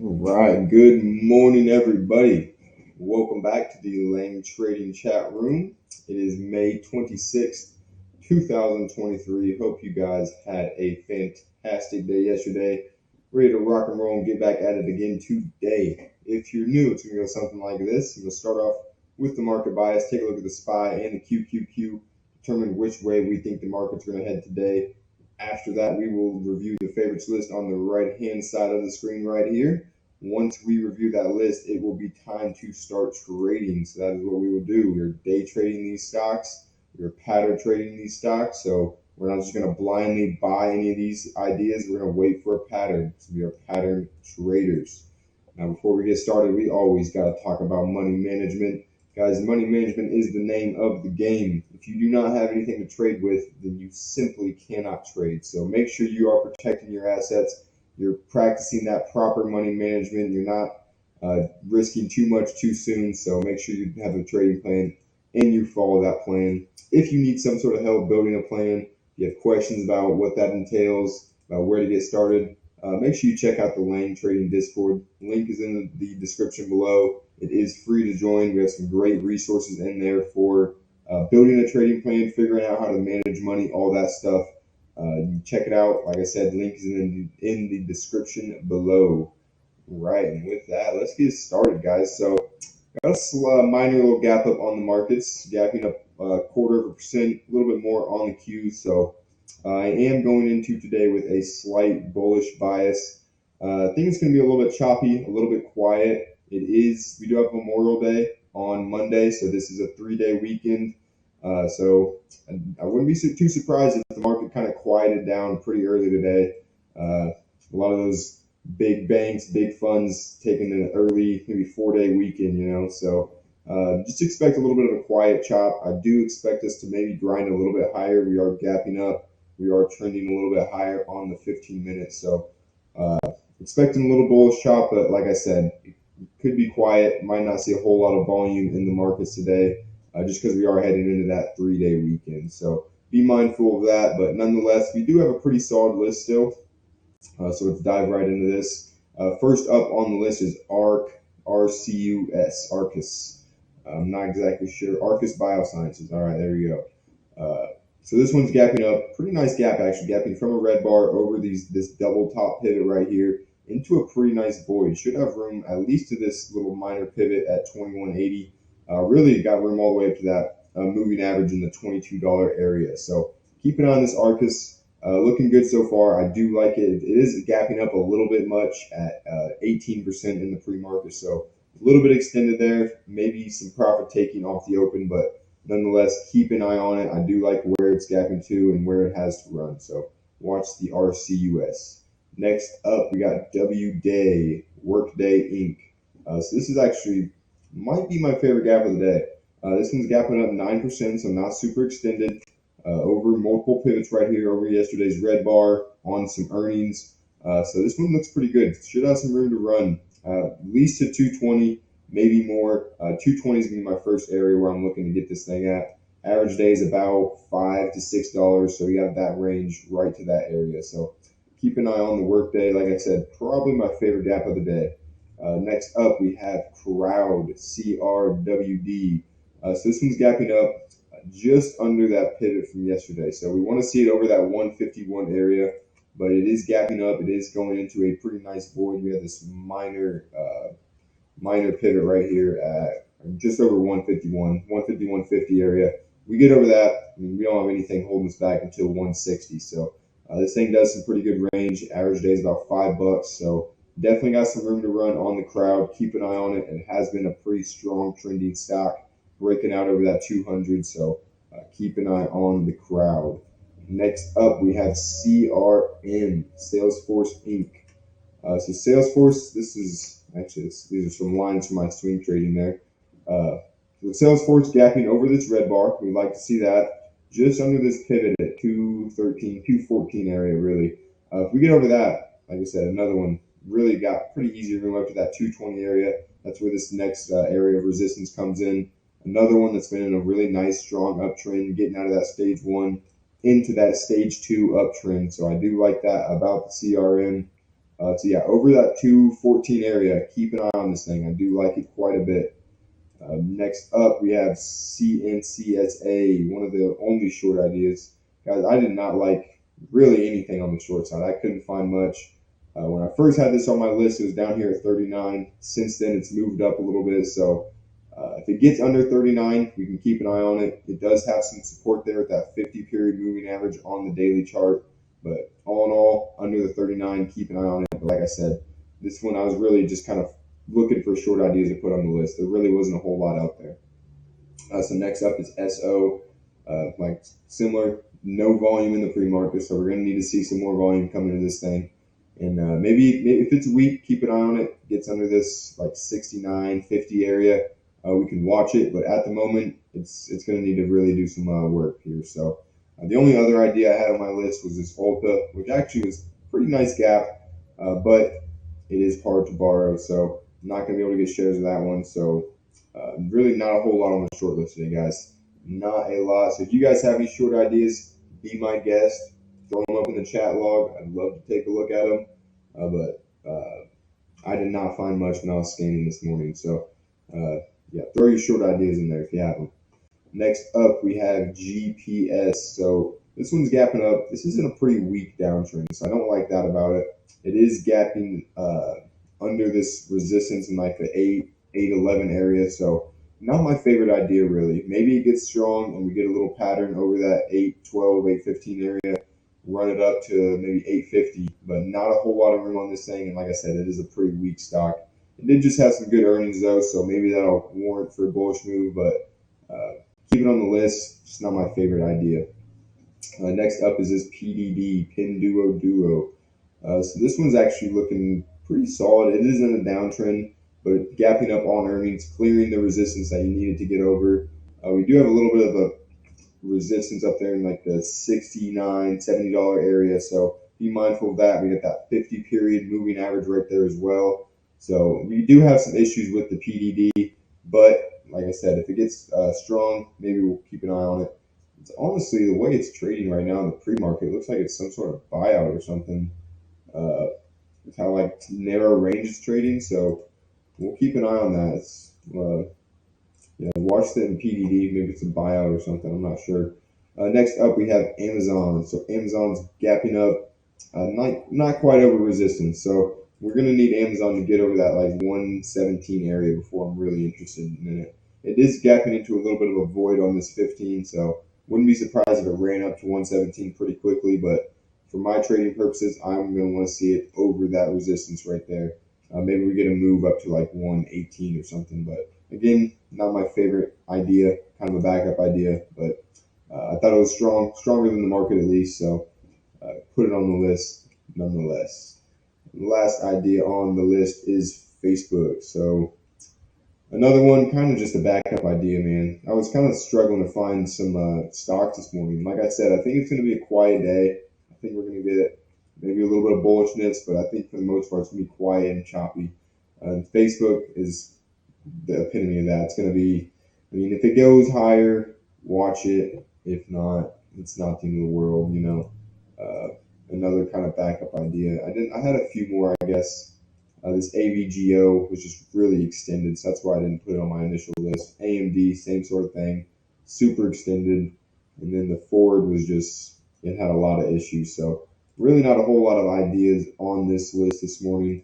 All right, good morning, everybody. Welcome back to the Lang Trading Chat Room. It is May 26th, 2023. Hope you guys had a fantastic day yesterday. Ready to rock and roll and get back at it again today. If you're new, it's going to go something like this. I'm going to start off with the market bias, take a look at the SPY and the QQQ, determine which way we think the market's going to head today. After that, we will review the favorites list on the right-hand side of the screen right here. Once we review that list, it will be time to start trading. So that is what we will do. We're day trading these stocks. We're pattern trading these stocks. So we're not just going to blindly buy any of these ideas. We're going to wait for a pattern. So we are pattern traders. Now, before we get started, we always got to talk about money management. Guys, money management is the name of the game. If you do not have anything to trade with, then you simply cannot trade. So make sure you are protecting your assets. You're practicing that proper money management. You're not risking too much too soon. So make sure you have a trading plan and you follow that plan. If you need some sort of help building a plan, if you have questions about what that entails, about where to get started, make sure you check out the Lang Trading Discord. Link is in the description below. It is free to join. We have some great resources in there for building a trading plan, figuring out how to manage money, all that stuff. You check it out. Like I said, link is in the description below. Right, and with that, let's get started, guys. So, got a minor little gap up on the markets, gapping up a quarter of a percent, a little bit more on the Qs. So, I am going into today with a slight bullish bias. I think it's going to be a little bit choppy, a little bit quiet. We do have Memorial Day on Monday, so this is a 3-day weekend. So I wouldn't be too surprised if the market kind of quieted down pretty early today. A lot of those big banks, big funds taking an early, maybe 4-day weekend, so just expect a little bit of a quiet chop. I do expect us to maybe grind a little bit higher. We are gapping up. We are trending a little bit higher on the 15 minutes. So expecting a little bullish chop, but like I said, it could be quiet. Might not see a whole lot of volume in the markets today, just because we are heading into that 3-day weekend. So be mindful of that. But nonetheless, we do have a pretty solid list still. So let's dive right into this. First up on the list is Arcus. I'm not exactly sure. Arcus Biosciences. All right, there we go. So this one's gapping up. Pretty nice gap, actually. Gapping from a red bar over this double top pivot right here into a pretty nice void. Should have room at least to this little minor pivot at 2180. Really got room all the way up to that moving average in the $22 area. So keep an eye on this Arcus. Looking good so far. I do like it. It is gapping up a little bit much at 18% in the pre-market, so a little bit extended there. Maybe some profit taking off the open, but nonetheless, keep an eye on it. I do like where it's gapping to and where it has to run. So watch the RCUS. Next up, we got WDay, Workday Inc. So this is actually might be my favorite gap of the day. This one's gapping up 9%, so not super extended. Over multiple pivots right here over yesterday's red bar on some earnings. So this one looks pretty good. Should have some room to run, at least to 220, maybe more. 220 is going to be my first area where I'm looking to get this thing at. Average day is about $5 to $6, so we have that range right to that area. So keep an eye on the workday. Like I said, probably my favorite gap of the day. Next up, we have Crowd, CRWD. So this one's gapping up just under that pivot from yesterday. So we want to see it over that 151 area, but it is gapping up. It is going into a pretty nice void. We have this minor pivot right here at just over 151, 150 area. We get over that, we don't have anything holding us back until 160. So this thing does some pretty good range. Average day is about $5. So definitely got some room to run on the Crowd. Keep an eye on it. It has been a pretty strong trending stock, breaking out over that 200. So keep an eye on the Crowd. Next up, we have CRM, Salesforce Inc. So Salesforce, this is actually these are some lines from my swing trading there. So Salesforce gapping over this red bar. We'd like to see that just under this pivot at 213, 214 area, really. If we get over that, like I said, another one really got pretty easy room up to that 220 area. That's where this next area of resistance comes in. Another one that's been in a really nice, strong uptrend, getting out of that stage one into that stage two uptrend. So I do like that about the CRM. So yeah, over that 214 area, keep an eye on this thing. I do like it quite a bit. Next up, we have CNCSA, one of the only short ideas. Guys, I did not like really anything on the short side. I couldn't find much. When I first had this on my list, it was down here at 39. Since then, it's moved up a little bit. So if it gets under 39, we can keep an eye on it. It does have some support there at that 50 period moving average on the daily chart. But all in all, under the 39, keep an eye on it. But like I said, this one I was really just kind of looking for short ideas to put on the list. There really wasn't a whole lot out there. So next up is SO, like similar, no volume in the pre-market, so we're going to need to see some more volume come into this thing. And maybe if it's weak, keep an eye on it. Gets under this like 69, 50 area, we can watch it. But at the moment, it's going to need to really do some work here. So the only other idea I had on my list was this Volta, which actually was a pretty nice gap, but it is hard to borrow, so I'm not going to be able to get shares of that one. So really not a whole lot on the short list today, guys. Not a lot. So if you guys have any short ideas, be my guest. Throw them up in the chat log. I'd love to take a look at them. But I did not find much when I was scanning this morning. So yeah, throw your short ideas in there if you have them. Next up, we have GPS. So this one's gapping up. This is in a pretty weak downtrend, so I don't like that about it. It is gapping under this resistance in like the 811 area, so not my favorite idea really. Maybe it gets strong and we get a little pattern over that 812, 815 area, run it up to maybe 850, but not a whole lot of room on this thing. And like I said, it is a pretty weak stock. It did just have some good earnings though, so maybe that'll warrant for a bullish move, but keep it on the list. It's not my favorite idea. Next up is this PDD, Pin Duo Duo. So this one's actually looking pretty solid. It is in a downtrend, but gapping up on earnings, clearing the resistance that you needed to get over. We do have a little bit of a resistance up there in like the $69, $70 area. So be mindful of that. We got that 50 period moving average right there as well. So we do have some issues with the PDD, but like I said, if it gets strong, maybe we'll keep an eye on it. It's honestly, the way it's trading right now in the pre-market, it looks like it's some sort of buyout or something. It's how like narrow range is trading, so we'll keep an eye on that. It's yeah, watch the PDD. Maybe it's a buyout or something. I'm not sure. Next up, we have Amazon. So Amazon's gapping up, not quite over resistance. So we're gonna need Amazon to get over that like 117 area before I'm really interested in it. It is gapping into a little bit of a void on this 15, so wouldn't be surprised if it ran up to 117 pretty quickly. But for my trading purposes, I'm gonna want to see it over that resistance right there. Maybe we get a move up to like 118 or something, but again, not my favorite idea, kind of a backup idea, but I thought it was stronger than the market at least, so put it on the list nonetheless. The last idea on the list is Facebook. So another one, kind of just a backup idea, man. I was kind of struggling to find some stocks this morning. Like I said, I think it's going to be a quiet day. I think we're going to get maybe a little bit of bullishness, but I think for the most part it's going to be quiet and choppy. Facebook is the epitome of that. It's going to be, I mean, if it goes higher, watch it. If not, it's not the end of the world, you know. Another kind of backup idea. I had a few more, I guess. This AVGO was just really extended, so that's why I didn't put it on my initial list. AMD, same sort of thing, super extended. And then the Ford was just, it had a lot of issues. So really not a whole lot of ideas on this list this morning.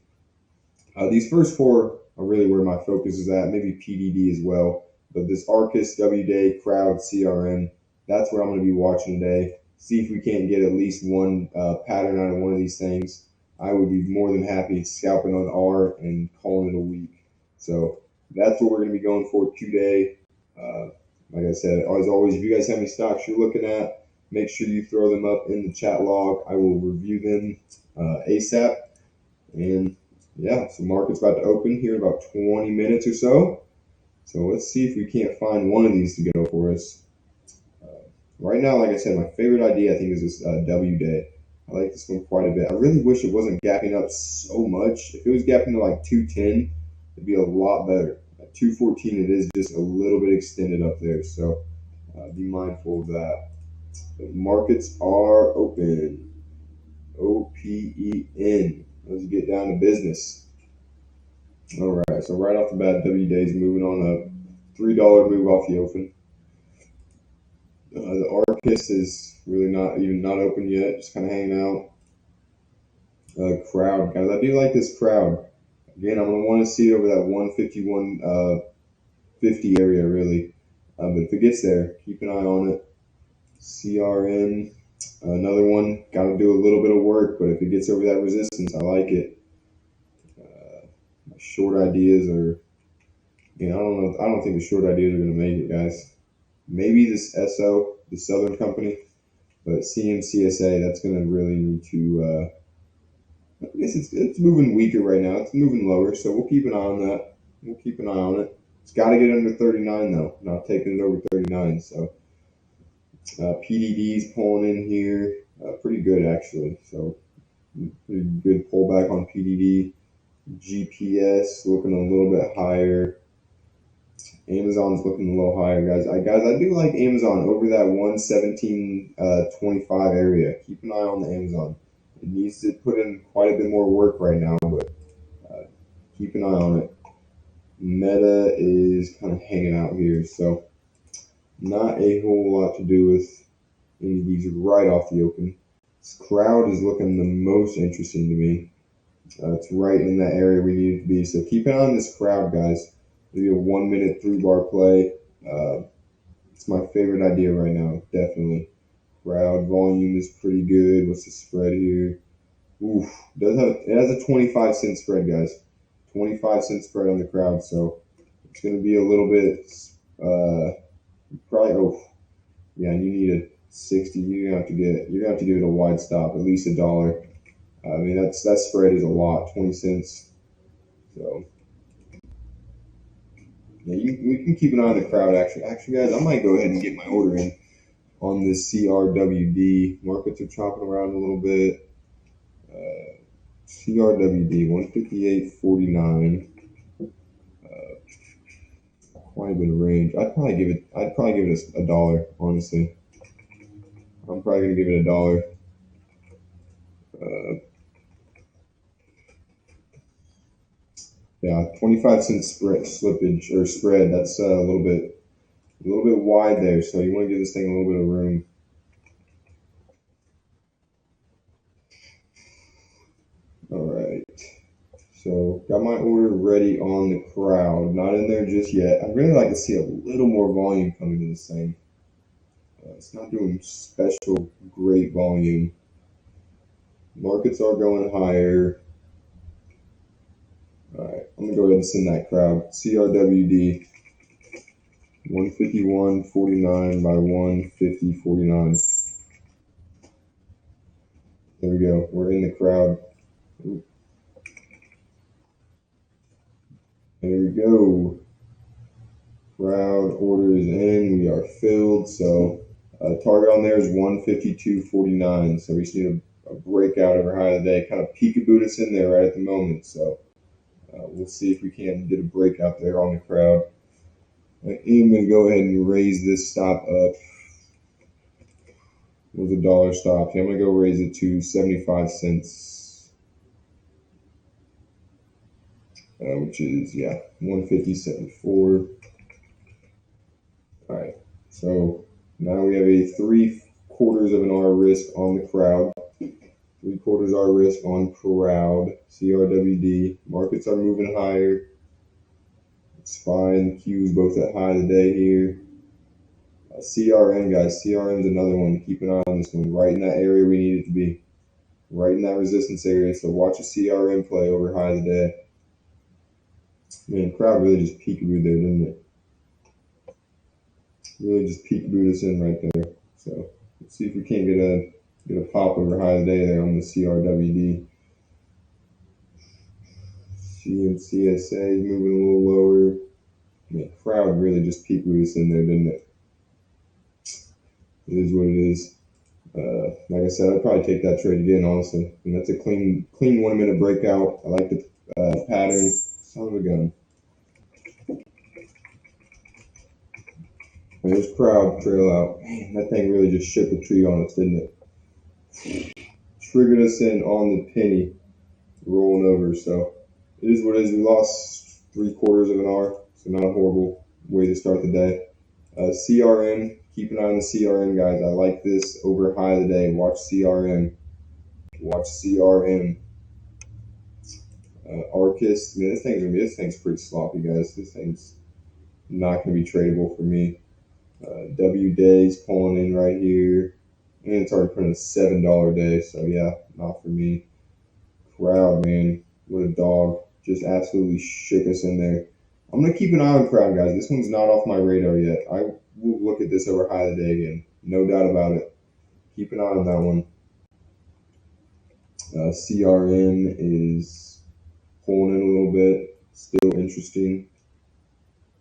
These first four are really where my focus is at, maybe PDD as well. But this Arcus, WDay, Crowd, CRM, that's what I'm going to be watching today. See if we can't get at least one pattern out of one of these things. I would be more than happy scalping on R and calling it a week. So that's what we're going to be going for today. Like I said, as always, if you guys have any stocks you're looking at, make sure you throw them up in the chat log. I will review them ASAP. And yeah, so market's about to open here in about 20 minutes or so. So let's see if we can't find one of these to go for us. Right now, like I said, my favorite idea I think is this WDay. I like this one quite a bit. I really wish it wasn't gapping up so much. If it was gapping to like 210, it'd be a lot better. At 214, it is just a little bit extended up there. So be mindful of that. The markets are open. OPEN. let's get down to business. All right, so right off the bat, WDay's moving on up. $3 move off the open. The Arcus is really not open yet, just kind of hanging out. Crowd, guys, I do like this crowd. Again, I'm gonna want to see it over that 151.50 area, really. But if it gets there, keep an eye on it. CRM, another one. Got to do a little bit of work, but if it gets over that resistance, I like it. Short ideas are, I don't know. I don't think the short ideas are going to make it, guys. Maybe this SO, the Southern Company, but CMCSA, that's going to really need to. I guess it's moving weaker right now. It's moving lower, so we'll keep an eye on that. We'll keep an eye on it. It's got to get under 39 though. Not taking it over 39. So PDD's pulling in here, pretty good actually. So pretty good pullback on PDD. GPS looking a little bit higher. Amazon's looking a little higher, guys. I do like Amazon over that 117.25 area. Keep an eye on the Amazon. It needs to put in quite a bit more work right now, but keep an eye on it. Meta is kind of hanging out here, so not a whole lot to do with any of these right off the open. This crowd is looking the most interesting to me. It's right in that area we need it to be. So keep an eye on this crowd, guys. Maybe a 1 minute 3-bar play. It's my favorite idea right now, definitely. Crowd volume is pretty good. What's the spread here? Oof, it has a 25-cent spread, guys. 25-cent spread on the crowd, so it's going to be a little bit, probably. Oh, yeah, you need a 60. You're gonna have to give it a wide stop, at least $1. I mean, that spread is a lot, 20 cents. So yeah, we can keep an eye on the crowd. Actually, guys, I might go ahead and get my order in on this CRWD. Markets are chopping around a little bit. CRWD 158.49. Quite a bit of range. I'd probably give it $1. Honestly, I'm probably gonna give it $1. Yeah, 25-cent slippage or spread. That's a little bit wide there. So you want to give this thing a little bit of room. All right. So got my order ready on the crowd. Not in there just yet. I'd really like to see a little more volume coming to this thing. It's not doing special great volume. Markets are going higher. All right, I'm gonna go ahead and send that crowd. CRWD 151.49 by 150.49. There we go. We're in the crowd. There we go. Crowd order is in. We are filled. So target on there is 152.49. So we just need a breakout over high of the day. Kind of peekaboo us in there right at the moment. So we'll see if we can get a breakout there on the crowd. I am going to go ahead and raise this stop up. With $1 stop. I'm going to go raise it to 75 cents. Which is, 150.74. All right. So now we have a 3/4 of an R risk on the crowd. 3/4 R risk on crowd. CRWD. Markets are moving higher. It's fine. Q's both at high of the day here. CRM, guys. CRM is another one. Keep an eye on this one. Right in that area we need it to be. Right in that resistance area. So watch a CRM play over high of the day. Man, crowd really just peekabooed there, didn't it? Really just peekabooed us in right there. So let's see if we can't get a pop over high of the day there on the CRWD. CMCSA is moving a little lower. Man, crowd really just peekabooed us in there, didn't it? It is what it is. Like I said, I'd probably take that trade again, honestly. And that's a clean 1 minute breakout. I like the pattern. Son of a gun. There's crowd trail out. Man, that thing really just shook the tree on us, didn't it? Triggered us in on the penny rolling over. So it is what it is. We lost 3/4 of an hour, so not a horrible way to start the day. CRM, keep an eye on the CRM, guys. I like this over high of the day. Watch CRM. Watch CRM. Arcus, man, this thing's pretty sloppy, guys. This thing's not going to be tradable for me. W Day's pulling in right here, and it's already put in a $7 day, so yeah, not for me. Crowd, man, what a dog! Just absolutely shook us in there. I'm gonna keep an eye on Crowd, guys. This one's not off my radar yet. I will look at this over high of the day again, no doubt about it. Keep an eye on that one. CRM is pulling in a little bit, still interesting.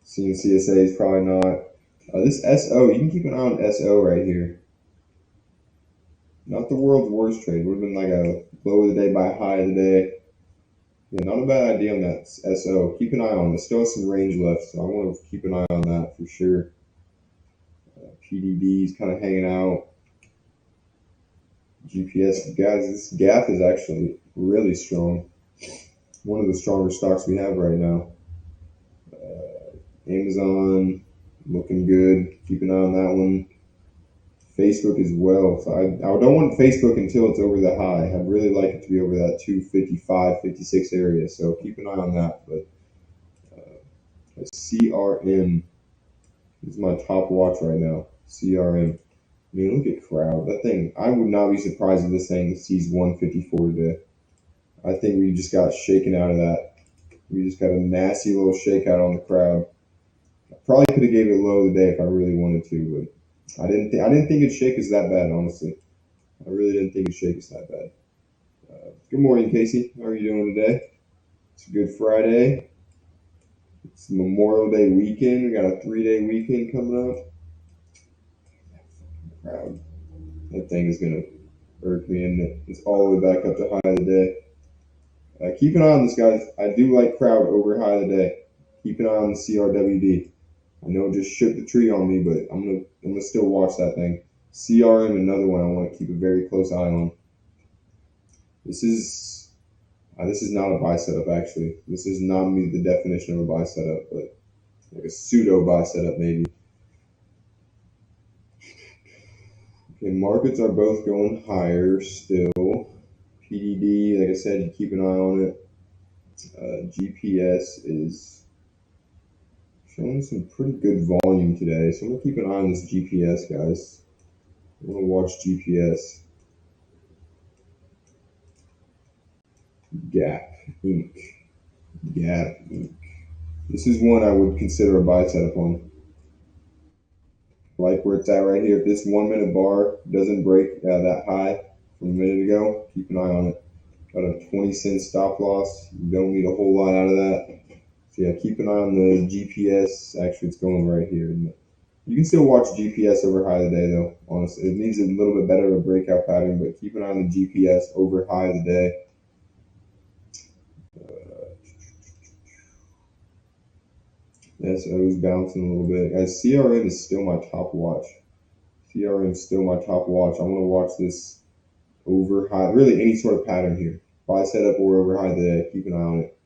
Seeing CSA is probably not. This SO, you can keep an eye on SO right here. Not the world's worst trade. Would have been like a low of the day by high of the day. Yeah, not a bad idea on that SO. Keep an eye on it. Still has some range left, so I want to keep an eye on that for sure. PDD is kind of hanging out. GPS, guys, this gap is actually really strong. One of the stronger stocks we have right now. Amazon, looking good. Keep an eye on that one. Facebook as well. So I don't want Facebook until it's over the high. I'd really like it to be over that 255, 56 area. So keep an eye on that. But CRM is my top watch right now. CRM. I mean, look at Crowd. That thing, I would not be surprised if this thing sees 154 today. I think we just got shaken out of that. We just got a nasty little shakeout on the Crowd. I probably could have gave it a low of the day if I really wanted to, but I didn't think it'd shake us that bad, honestly. I really didn't think it'd shake us that bad. Good morning, Casey. How are you doing today? It's a good Friday. It's Memorial Day weekend. We got a 3-day weekend coming up. Crowd. That thing is gonna irk me, and it's all the way back up to high of the day. Keep an eye on this, guys. I do like Crowd over high of the day. Keep an eye on the CRWD. I know it just shook the tree on me, but I'm gonna still watch that thing. CRM, another one I want to keep a very close eye on. This is not a buy setup, actually. This is not meet the definition of a buy setup, but like a pseudo buy setup maybe. Okay, markets are both going higher still. PDD, like I said, you keep an eye on it. GPS is showing some pretty good volume today, so I'm gonna keep an eye on this GPS, guys. I'm gonna watch GPS. Gap Inc. Gap Inc. This is one I would consider a buy setup on. Like where it's at right here. If this 1 minute bar doesn't break that high from a minute ago, keep an eye on it. Got a 20-cent stop loss. You don't need a whole lot out of that. So yeah, keep an eye on the GPS. Actually, it's going right here. You can still watch GPS over high of the day, though. Honestly, it needs a little bit better of a breakout pattern, but keep an eye on the GPS over high of the day. SO's bouncing a little bit. Guys, CRM is still my top watch. CRM is still my top watch. I want to watch this over high, really any sort of pattern here. Buy setup or over high today. Keep an eye on it.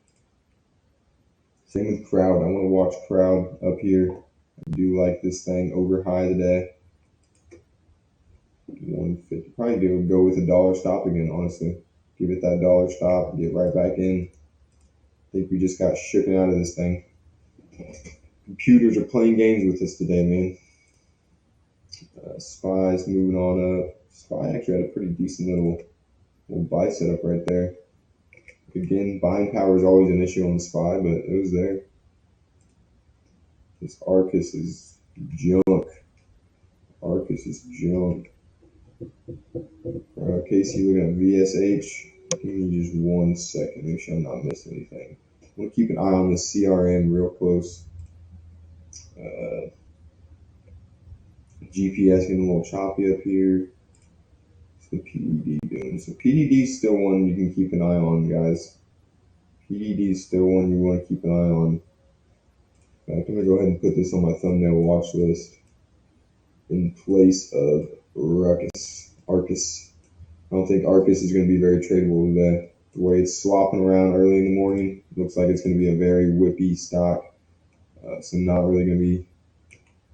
Same with Crowd. I want to watch Crowd up here. I do like this thing over high today. 150. Probably go with a dollar stop again, honestly. Give it that dollar stop, get right back in. I think we just got shooken out of this thing. Computers are playing games with us today, man. SPY's moving on up. SPY actually had a pretty decent little buy setup right there. Again, buying power is always an issue on the SPY, but it was there. This Arcus is junk. Arcus is junk. Casey, looking at VSH. Give me just 1 second. Make sure I'm not missing anything. I'm going to keep an eye on the CRM real close. GPS getting a little choppy up here. What's the PDD doing? So PDD is still one you can keep an eye on, guys. PDD is still one you want to keep an eye on. I'm going to go ahead and put this on my thumbnail watch list in place of Arcus. I don't think Arcus is going to be very tradable today. The way it's swapping around early in the morning, looks like it's going to be a very whippy stock. So not really going to be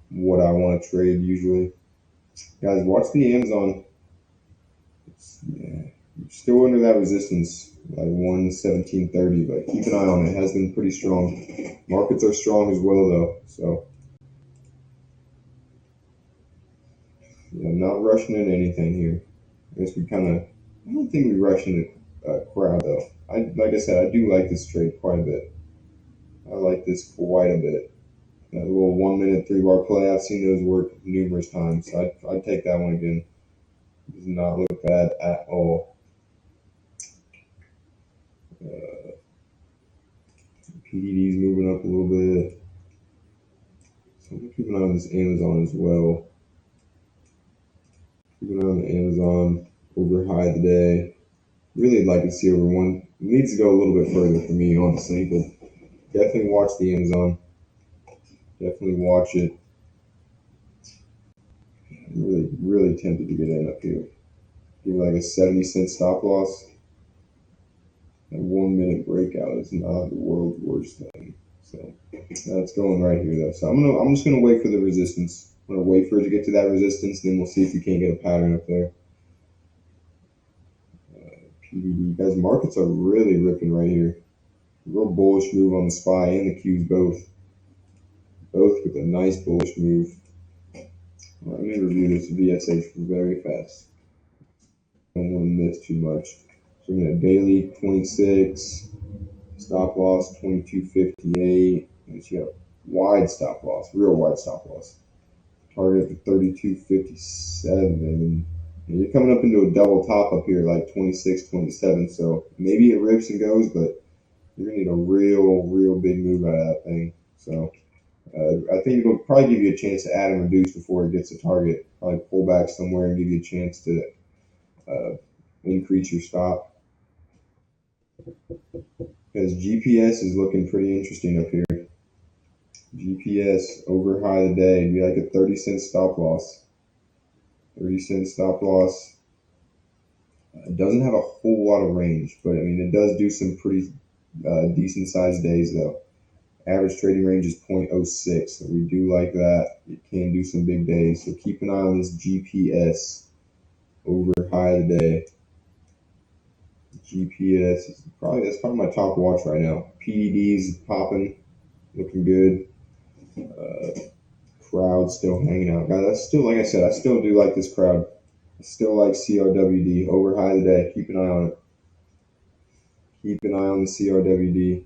what I want to trade usually. Guys, watch the Amazon. Yeah, still under that resistance, like 117.30, but keep an eye on it. It has been pretty strong. Markets are strong as well, though. So, yeah, not rushing into anything here. I guess I don't think we rush into crowd, though. Like I said, I do like this trade quite a bit. I like this quite a bit. That little 1 minute 3 bar play, I've seen those work numerous times. So I'd take that one again. Does not look bad at all. PDD's moving up a little bit. So I'm keeping an eye on this Amazon as well. Keeping an eye on the Amazon over high today. Really like to see over one. It needs to go a little bit further for me, honestly, but definitely watch the Amazon. Definitely watch it. I'm really tempted to get in up here. Give like a 70-cent stop loss. A 1 minute breakout is not the world's worst thing. So that's going right here though. So I'm just gonna wait for the resistance. I'm gonna wait for it to get to that resistance, then we'll see if we can't get a pattern up there. PDD, guys, markets are really ripping right here. Real bullish move on the SPY and the Qs both with a nice bullish move. Let me review this VSH very fast. I don't want to miss too much. So we got daily 26, stop loss 22.58, and she got wide stop loss, real wide stop loss. Target for 32.57. And you're coming up into a double top up here, like 26.27. So maybe it rips and goes, but you're gonna need a real big move out of that thing. So I think it'll probably give you a chance to add and reduce before it gets to target. Probably pull back somewhere and give you a chance to increase your stop. Because GPS is looking pretty interesting up here. GPS over high today would be like a 30-cent stop loss. 30-cent stop loss. It doesn't have a whole lot of range, but I mean, it does do some pretty decent sized days though. Average trading range is 0.06, so we do like that. It can do some big days, so keep an eye on this GPS over high today. GPS is that's probably my top watch right now. PDD's popping, looking good. Crowd still hanging out, guys. I still, like I said, I still do like this crowd. I still like CRWD over high today. Keep an eye on it. Keep an eye on the CRWD.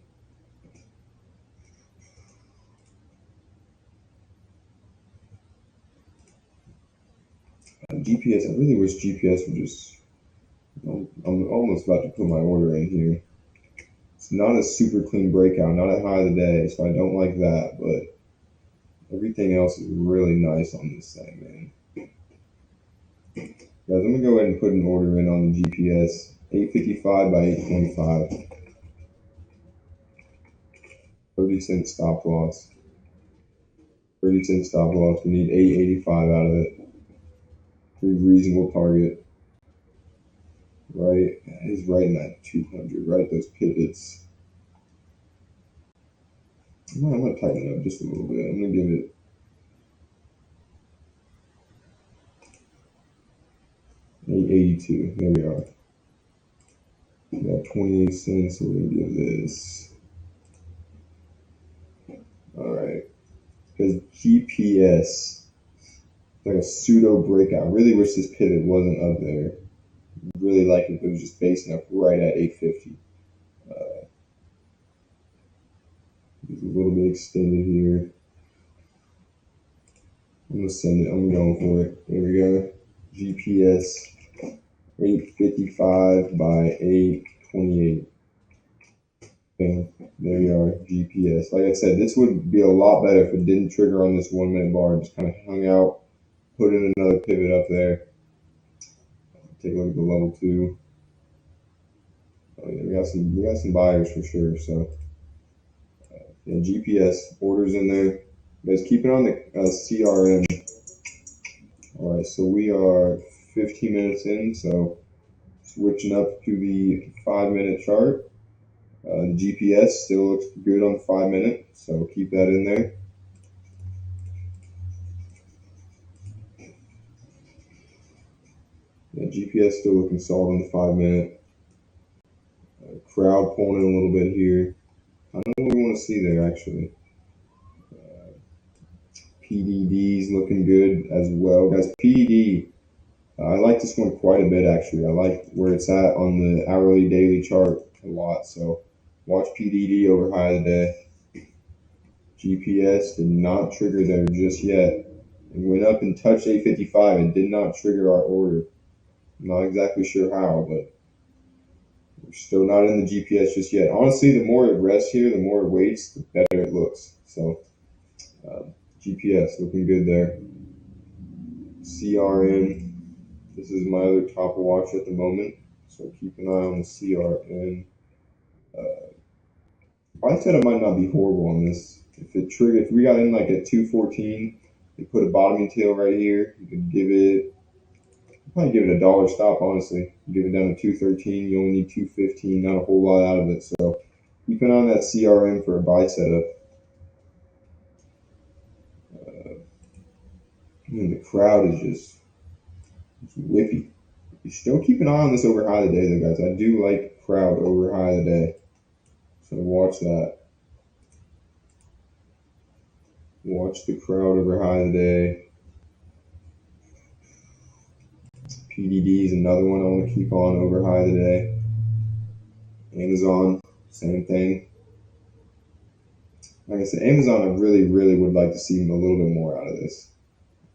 GPS, I really wish GPS would just. I'm almost about to put my order in here. It's not a super clean breakout, not at high of the day, so I don't like that, but everything else is really nice on this thing, man. Guys, I'm gonna go ahead and put an order in on the GPS. 855 by 825. 30-cent stop loss. 30-cent stop loss. We need 885 out of it. Pretty reasonable target. Right, it's right in that 200. Right, those pivots. I'm gonna tighten it up just a little bit. I'm gonna give it 882. There we are. We got 28 cents, so we're gonna give this. Alright. Because GPS, like a pseudo breakout. I really wish this pivot wasn't up there. Really like it if it was just facing up right at 850. It's a little bit extended here. I'm gonna send it. I'm going for it. There we go. GPS 855 by 828. Okay, there you are. GPS. Like I said, this would be a lot better if it didn't trigger on this 1 minute bar. Just kind of hung out, put in another pivot up there. Take a look at the level 2. Oh yeah, we got some buyers for sure. So yeah, GPS orders in there. You guys keep it on the CRM. All right, so we are 15 minutes in. So Switching up to the 5-minute chart. The GPS still looks good on 5-minute, so keep that in there. Yeah, GPS still looking solid on the 5-minute. Crowd pulling in a little bit here. I don't know what we want to see there actually. PDD's looking good as well, guys. PDD, I like this one quite a bit actually. I like where it's at on the hourly daily chart a lot. So watch PDD over high of the day. GPS did not trigger there just yet. It went up and touched 855 and did not trigger our order. I'm not exactly sure how, but we're still not in the GPS just yet. Honestly, the more it rests here, the more it waits, the better it looks. So GPS looking good there. CRN. This is my other top watch at the moment, so keep an eye on the CRN. I said it might not be horrible on this. If we got in like at 214, you put a bottoming tail right here. You could probably give it a dollar stop. Honestly, you give it down to 213. You only need 215. Not a whole lot out of it. So keep an eye on that CRN for a buy setup. The crowd is just whippy. You still keep an eye on this over high of the day, though, guys. I do like crowd over high of the day, so watch that. Watch the crowd over high of the day. PDD is another one I want to keep on over high of the day. Amazon, same thing. Like I said, Amazon, I really, really would like to see a little bit more out of this.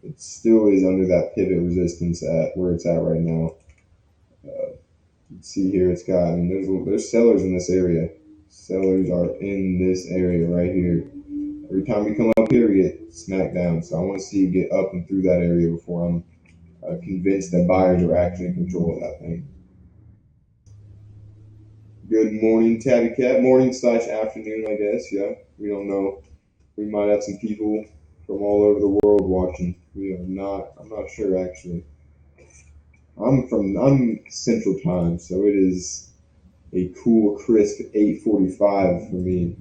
It still is under that pivot resistance at where it's at right now. You can see here it's got, there's sellers in this area. Sellers are in this area right here. Every time we come up here, we get smacked down. So I want to see it get up and through that area before I'm convinced that buyers are actually in control of that thing. Good morning, Tabby Cat. Morning / afternoon, I guess. Yeah, we don't know. We might have some people from all over the world watching. I'm not sure actually. I'm Central Time, so it is a cool, crisp 8:45 for me.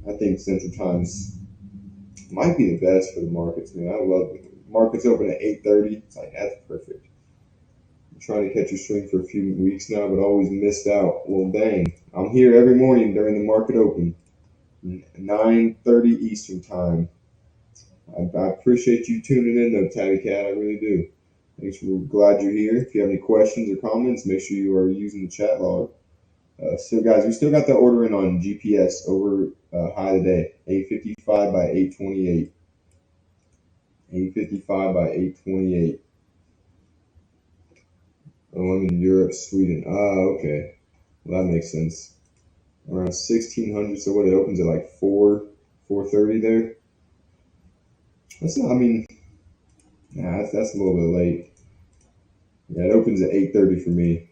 I think Central Time's might be the best for the markets, man. I love it. Markets open at 8:30. It's like that's perfect. I'm trying to catch a swing for a few weeks now, but always missed out. Well, dang, I'm here every morning during the market open, 9:30 Eastern Time. I appreciate you tuning in, though, Tabby Cat. I really do. Thanks. We're glad you're here. If you have any questions or comments, make sure you are using the chat log. So, guys, we still got that order in on GPS over high today. 855 by 828. 855 by 828. Oh, I'm in Europe, Sweden. Okay. Well, that makes sense. Around 1600. So what? It opens at like 4:30 there. That's not. That's a little bit late. Yeah, it opens at 8:30 for me.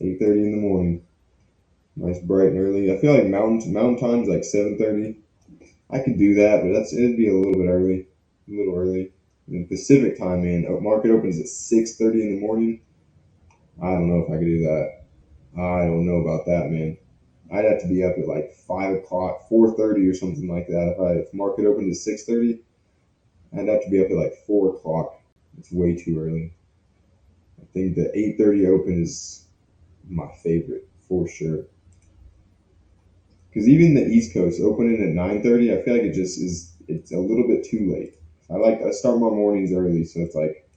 8:30 in the morning. Nice, bright and early. I feel like mountain time's like 7:30. I could do that, but it'd be a little bit early. A little early. And Pacific time, man. Market opens at 6:30 in the morning. I don't know if I could do that. I don't know about that, man. I'd have to be up at like 5 o'clock, 4:30 or something like that. If market opened at 6:30, I'd have to be up at like 4 o'clock. It's way too early. I think the 8:30 open is my favorite for sure. Because even the East Coast opening at 9:30, I feel like it's a little bit too late. I start my mornings early, so it's like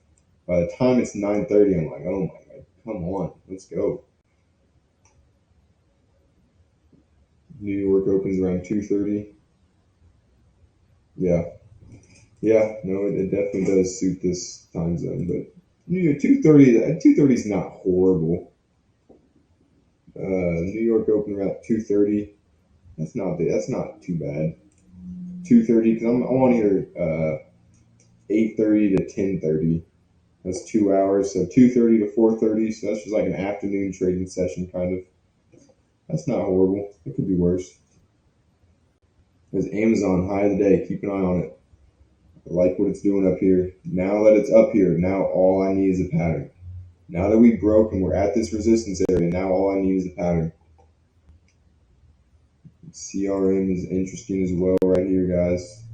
by the time it's 9:30, I'm like, oh my god, come on, let's go. New York opens around 2:30. Yeah, no, it definitely does suit this time zone, but New York 2:30 is not horrible. New York open around 2:30. That's not too bad. 2:30 because I'm on here 8:30 to 10:30. That's 2 hours. So 2:30 to 4:30. So that's just like an afternoon trading session, kind of. That's not horrible. It could be worse. There's Amazon high of the day. Keep an eye on it. I like what it's doing up here. Now that it's up here, now all I need is a pattern. Now that we broke and we're at this resistance area, now all I need is a pattern. CRM is interesting as well right here, guys.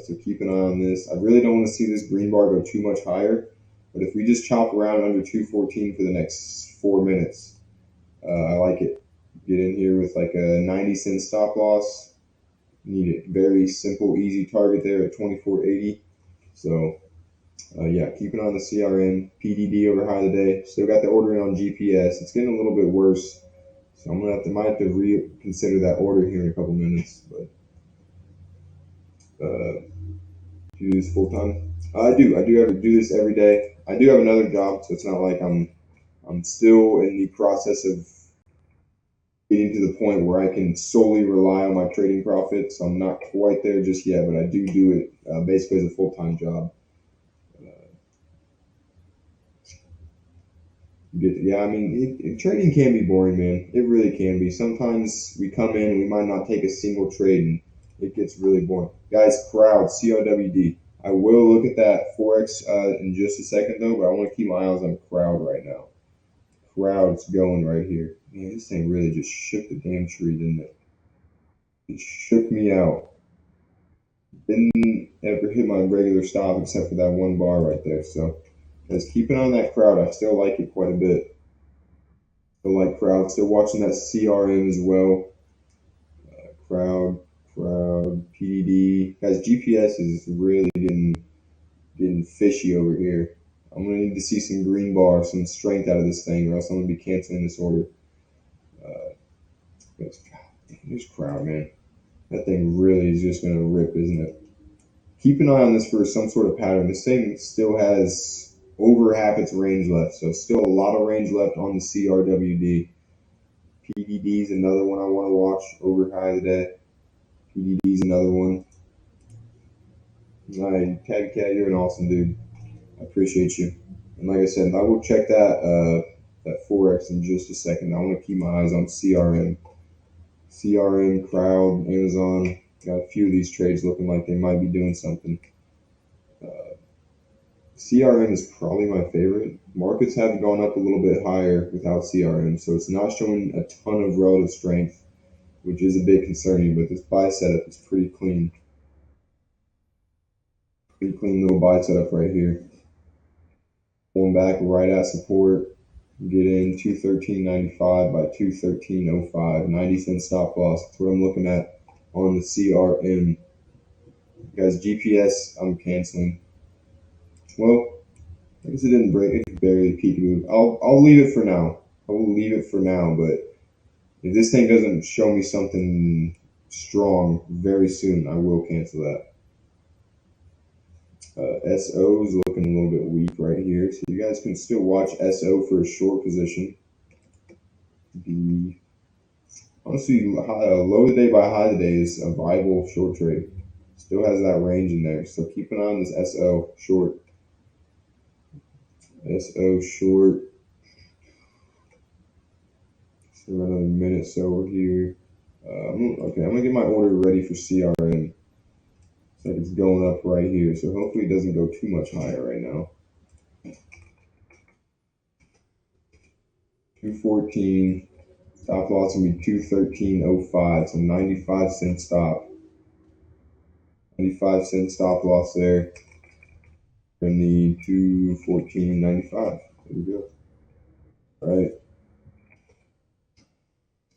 So keep an eye on this. I really don't want to see this green bar go too much higher, but if we just chop around under 214 for the next 4 minutes, I like it. Get in here with like a 90-cent stop loss. Need a very simple, easy target there at 24.80. So yeah, keep an eye on the CRM. PDD over high today. Still got the ordering on GPS. It's getting a little bit worse. So I'm might have to reconsider that order here in a couple minutes. But do you do this full time? I do. I do have to do this every day. I do have another job, so it's not like I'm still in the process of getting to the point where I can solely rely on my trading profits. I'm not quite there just yet, but I do it basically as a full time job. Yeah, I mean, trading can be boring, man. It really can be. Sometimes we come in and we might not take a single trade, and it gets really boring. Guys, crowd, CRWD. I will look at that Forex in just a second, though, but I want to keep my eyes on crowd right now. Crowd's going right here. Man, this thing really just shook the damn tree, didn't it? It shook me out. Didn't ever hit my regular stop except for that one bar right there. So, guys, keep an eye on that crowd. I still like it quite a bit. Still like crowd. Still watching that CRM as well. Crowd, PDD. Guys, GPS is really getting fishy over here. I'm gonna need to see some green bar, some strength out of this thing, or else I'm gonna be canceling this order. There's crowd, man. That thing really is just gonna rip, isn't it? Keep an eye on this for some sort of pattern. This thing still has over half its range left, so still a lot of range left on the CRWD. PDD is another one I want to watch over high today. PDD is another one. Tabby Cat, you're an awesome dude. I appreciate you. And like I said, I will check that Forex in just a second. I want to keep my eyes on CRM, Crowd, Amazon. Got a few of these trades looking like they might be doing something. CRM is probably my favorite. Markets have gone up a little bit higher without CRM, so it's not showing a ton of relative strength, which is a bit concerning, but this buy setup is pretty clean. Pretty clean little buy setup right here. Going back right at support. Get in 213.95 by 213.05. 90-cent stop loss. That's what I'm looking at on the CRM. Guys, GPS, I'm canceling. Well, I guess it didn't break. It could barely peekaboo. I'll leave it for now. I will leave it for now, but if this thing doesn't show me something strong very soon, I will cancel that. SO is looking a little bit weak right here, so you guys can still watch SO for a short position. Honestly, low today by high today is a viable short trade. Still has that range in there, so keep an eye on this SO short. SO short. Still another minute so over here. Okay, I'm gonna get my order ready for CRM. Looks like it's going up right here, so hopefully it doesn't go too much higher right now. 214. Stop loss will be 213.05, so 95-cent stop. 95-cent stop loss there. We're gonna need 214.95. There we go. All right.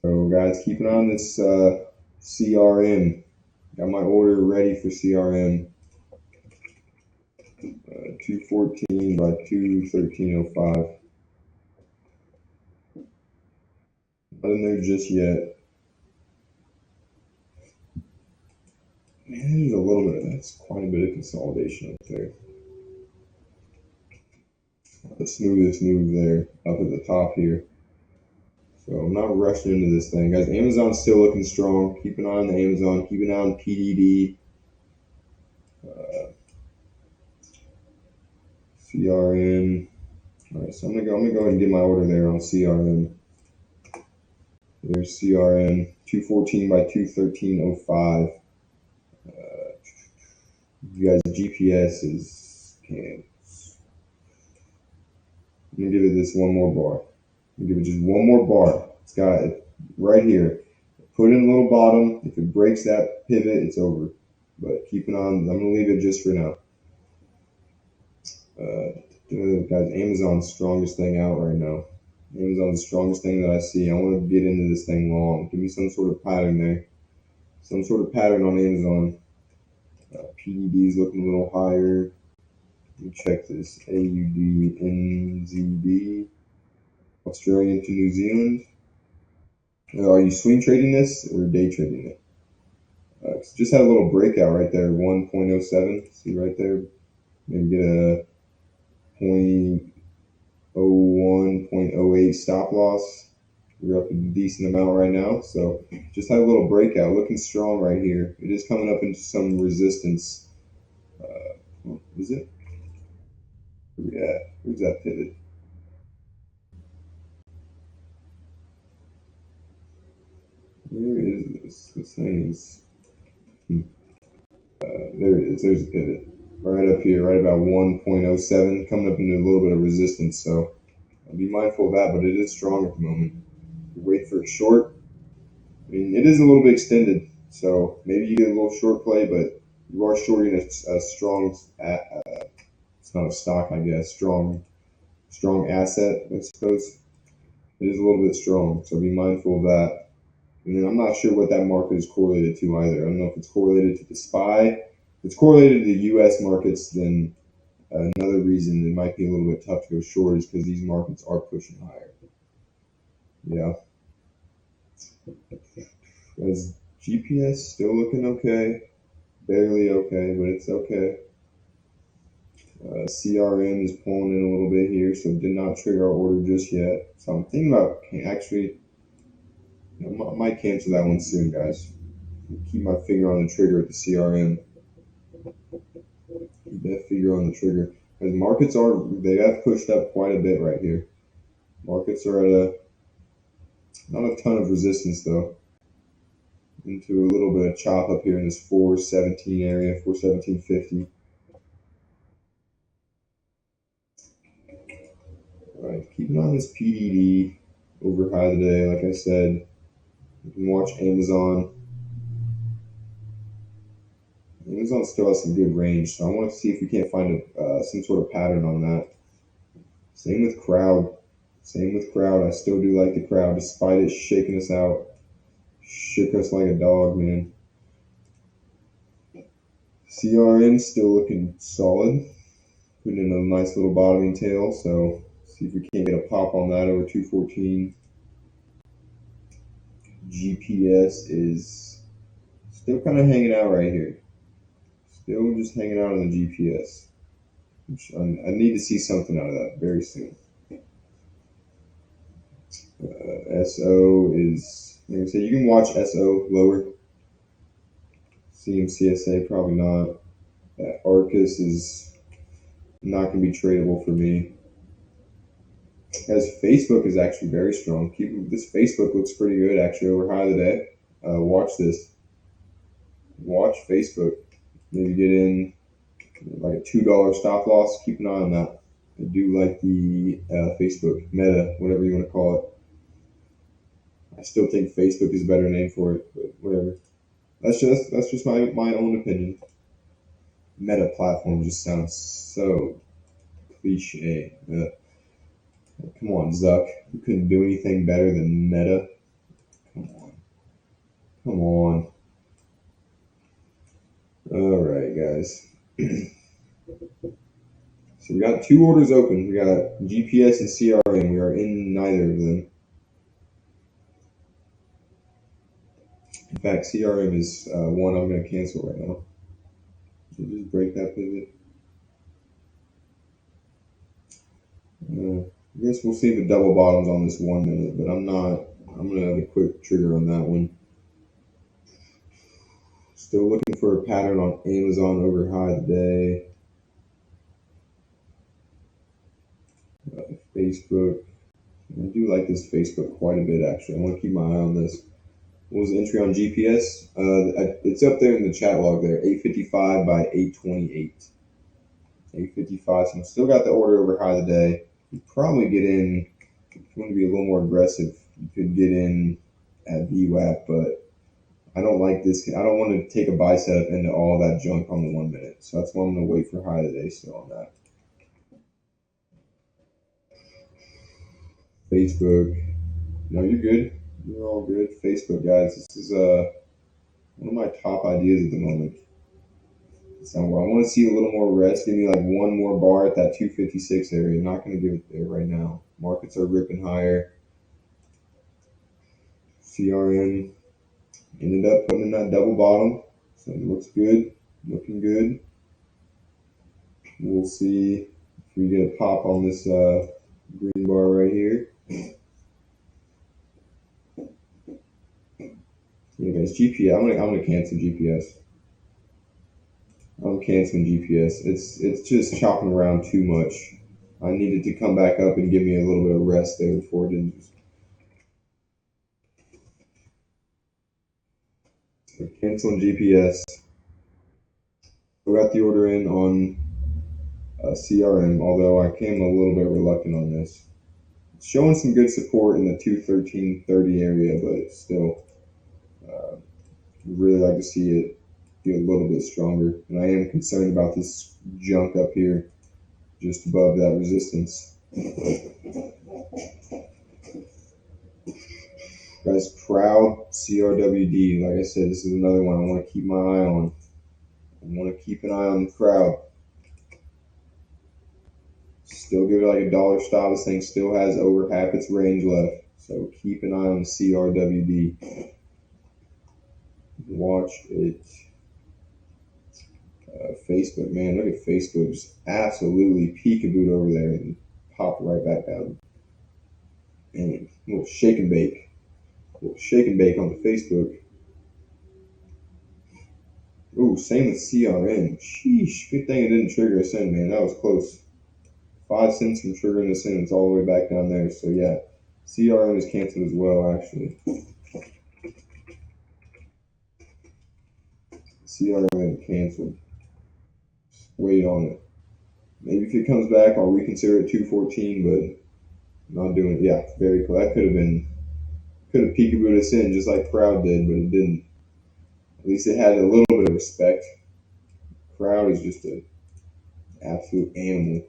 So guys, keep an eye on this CRM. Got my order ready for CRM. 214 by 213.05. Not in there just yet. Man, there's a little bit. That's quite a bit of consolidation up there. The smoothest move there up at the top here. So I'm not rushing into this thing, guys. Amazon's still looking strong. Keep an eye on the Amazon. Keep an eye on PDD. CRM. All right, so I'm gonna go ahead and get my order there on CRM. There's CRM 214 by 213.05. You guys, GPS is I'm gonna give it this one more bar. I'm gonna give it just one more bar. It's got it right here. Put in a little bottom. If it breaks that pivot, it's over. But keep it on. I'm gonna leave it just for now. Guys, Amazon's strongest thing out right now. Amazon's the strongest thing that I see. I want to get into this thing long. Give me some sort of pattern there. Some sort of pattern on Amazon. PDD is looking a little higher. Let me check this. AUD, NZD, Australian to New Zealand. Are you swing trading this or day trading it? Just had a little breakout right there, 1.07. See right there? Maybe get a 0.01, 0.08 stop loss. We're up a decent amount right now. So just had a little breakout, looking strong right here. It is coming up into some resistance. Is it? Yeah, where's that pivot? Where is this? This thing is. There it is. There's a pivot. Right up here, right about 1.07, coming up into a little bit of resistance. So be mindful of that, but it is strong at the moment. Wait for a short. I mean, it is a little bit extended, so maybe you get a little short play, but you are shorting a strong. It's not a stock, I guess. Strong asset, I suppose. It is a little bit strong, so be mindful of that. And then I'm not sure what that market is correlated to either. I don't know if it's correlated to the SPY. If it's correlated to the U.S. markets, then another reason it might be a little bit tough to go short is because these markets are pushing higher. Yeah. As GPS still looking okay. Barely okay, but it's okay. CRM is pulling in a little bit here, so did not trigger our order just yet. So I'm thinking about actually, I might cancel that one soon, guys. Keep my finger on the trigger at the CRM. Keep that finger on the trigger. Because markets they have pushed up quite a bit right here. Markets are at not a ton of resistance though. Into a little bit of chop up here in this 417 area, 417.50. All right, keeping on this PDD over high today. Like I said, you can watch Amazon. Amazon still has some good range, so I want to see if we can't find some sort of pattern on that. Same with crowd. I still do like the crowd, despite it shaking us out. Shook us like a dog, man. CRM still looking solid. Putting in a nice little bottoming tail, so see if we can't get a pop on that over 214. GPS is still kind of hanging out right here. Still just hanging out on the GPS. I need to see something out of that very soon. SO is, like I said, you can watch SO lower. CMCSA, probably not. Arcus is not going to be tradable for me. As Facebook is actually very strong. This Facebook looks pretty good actually over high today. Watch this. Watch Facebook. Maybe get in like a $2 stop loss. Keep an eye on that. I do like the Facebook Meta, whatever you want to call it. I still think Facebook is a better name for it, but whatever. That's just my own opinion. Meta platform just sounds so cliche. Come on, Zuck. You couldn't do anything better than Meta. Come on. All right, guys. So we got two orders open. We got GPS and CRM. We are in neither of them. In fact, CRM is one I'm going to cancel right now. So just break that pivot. I guess we'll see the double bottoms on this 1 minute, but I'm going to have a quick trigger on that one. Still looking for a pattern on Amazon over high today. Facebook. I do like this Facebook quite a bit, actually. I want to keep my eye on this. What was the entry on GPS? It's up there in the chat log there, 855 by 828. 855. So I still got the order over high today. You probably get in, if you want to be a little more aggressive, you could get in at VWAP, but I don't like this. I don't want to take a buy setup into all that junk on the 1 minute. So that's why I'm going to wait for high today still on that. Facebook. No, you're good. You're all good. Facebook, guys. This is one of my top ideas at the moment. So I want to see a little more rest. Give me like one more bar at that 256 area. I'm not going to give it there right now. Markets are ripping higher. CRM ended up putting in that double bottom. So it looks good. Looking good. We'll see if we get a pop on this green bar right here. Yeah, guys, GPS. I'm gonna cancel GPS. I'm canceling GPS. It's just chopping around too much. I needed to come back up and give me a little bit of rest there before it didn't. So canceling GPS. We got the order in on CRM, although I came a little bit reluctant on this. It's showing some good support in the 213.30 area, but still, really like to see it get a little bit stronger. And I am concerned about this junk up here, just above that resistance. Guys, crowd CRWD. Like I said, this is another one I want to keep my eye on. I want to keep an eye on the crowd. Still give it like a dollar stop. This thing still has over half its range left. So keep an eye on the CRWD. Watch it. Facebook, man, look at Facebook. Just absolutely peekaboo over there and pop right back down. And a little shake and bake. A little shake and bake on the Facebook. Ooh, same with CRM. Sheesh. Good thing it didn't trigger us in, man. That was close. 5 cents from triggering us in. It's all the way back down there. So, yeah, CRM is canceled as well, actually. CRM canceled. Just wait on it. Maybe if it comes back, I'll reconsider it 214, but not doing it. Yeah, very cool. That could have peekabooed us in just like Crowd did, but it didn't. At least it had a little bit of respect. Crowd is just an absolute animal.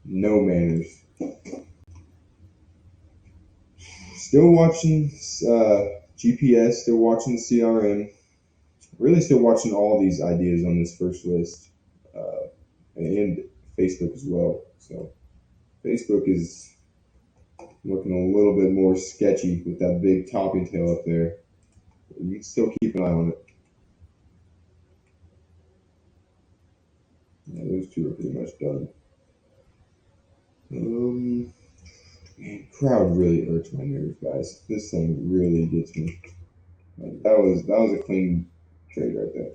No manners. Still watching GPS, still watching CRM. Really still watching all these ideas on this first list. And Facebook as well. So Facebook is looking a little bit more sketchy with that big topping tail up there. You can still keep an eye on it. Yeah, those two are pretty much done. Man, crowd really irks my nerves, guys. This thing really gets me. Like, that was a clean trade right there.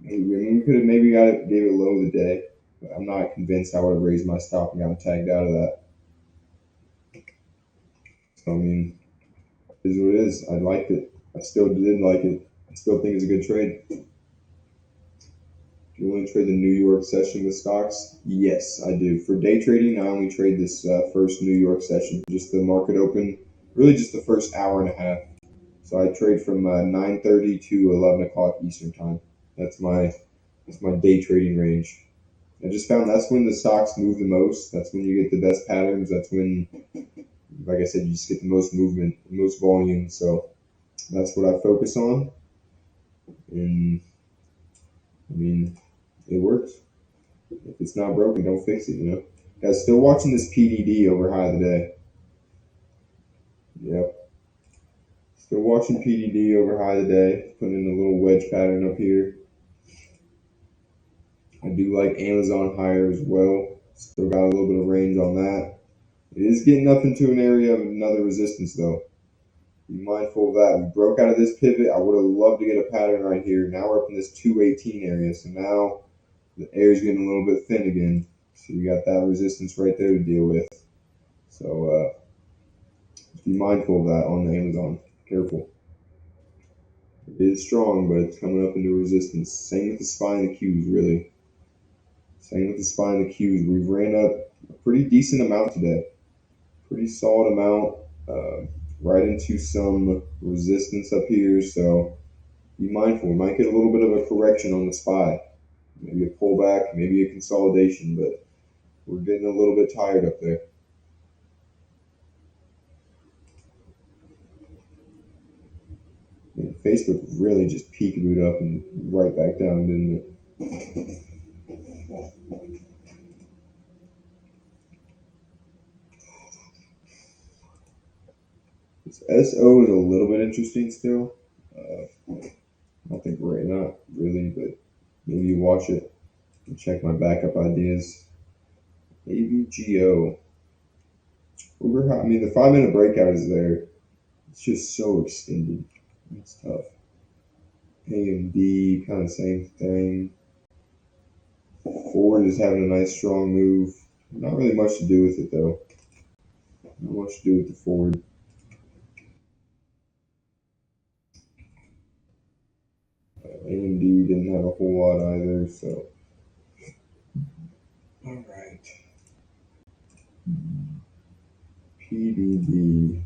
I mean, we could have maybe gave it low of the day, but I'm not convinced I would have raised my stop and gotten tagged out of that. So I mean, it is what it is. I liked it. I still did like it. I still think it's a good trade. Do you want to trade the New York session with stocks? Yes, I do. For day trading, I only trade this first New York session, just the market open, really just the first hour and a half. So I trade from 9:30 to 11 o'clock Eastern time. That's my day trading range. I just found that's when the stocks move the most. That's when you get the best patterns. That's when, like I said, you just get the most movement, the most volume. So that's what I focus on. And I mean, it works. If it's not broken, don't fix it, you know? Guys, still watching this PDD over high today. Yep. Still watching PDD over high today. Putting in a little wedge pattern up here. I do like Amazon higher as well. Still got a little bit of range on that. It is getting up into an area of another resistance, though. Be mindful of that. We broke out of this pivot. I would have loved to get a pattern right here. Now we're up in this 218 area. So now the air is getting a little bit thin again. So we got that resistance right there to deal with. So be mindful of that on the Amazon. Careful. It is strong, but it's coming up into resistance. Same with the SPY and the Qs, really. Same with the SPY and the Qs. We've ran up a pretty decent amount today. Pretty solid amount. Right into some resistance up here, so be mindful. We might get a little bit of a correction on the SPY. Maybe a pullback, maybe a consolidation, but we're getting a little bit tired up there. And Facebook really just peekabooed up and right back down, didn't it? This SO is a little bit interesting still. I don't think not really, but maybe you watch it and check my backup ideas. AVGO. I mean, the 5 minute breakout is there. It's just so extended. It's tough. AMD, kind of same thing. Ford is having a nice strong move. Not really much to do with it though. Not much to do with the Ford. AMD didn't have a whole lot either, so. All right. PDD.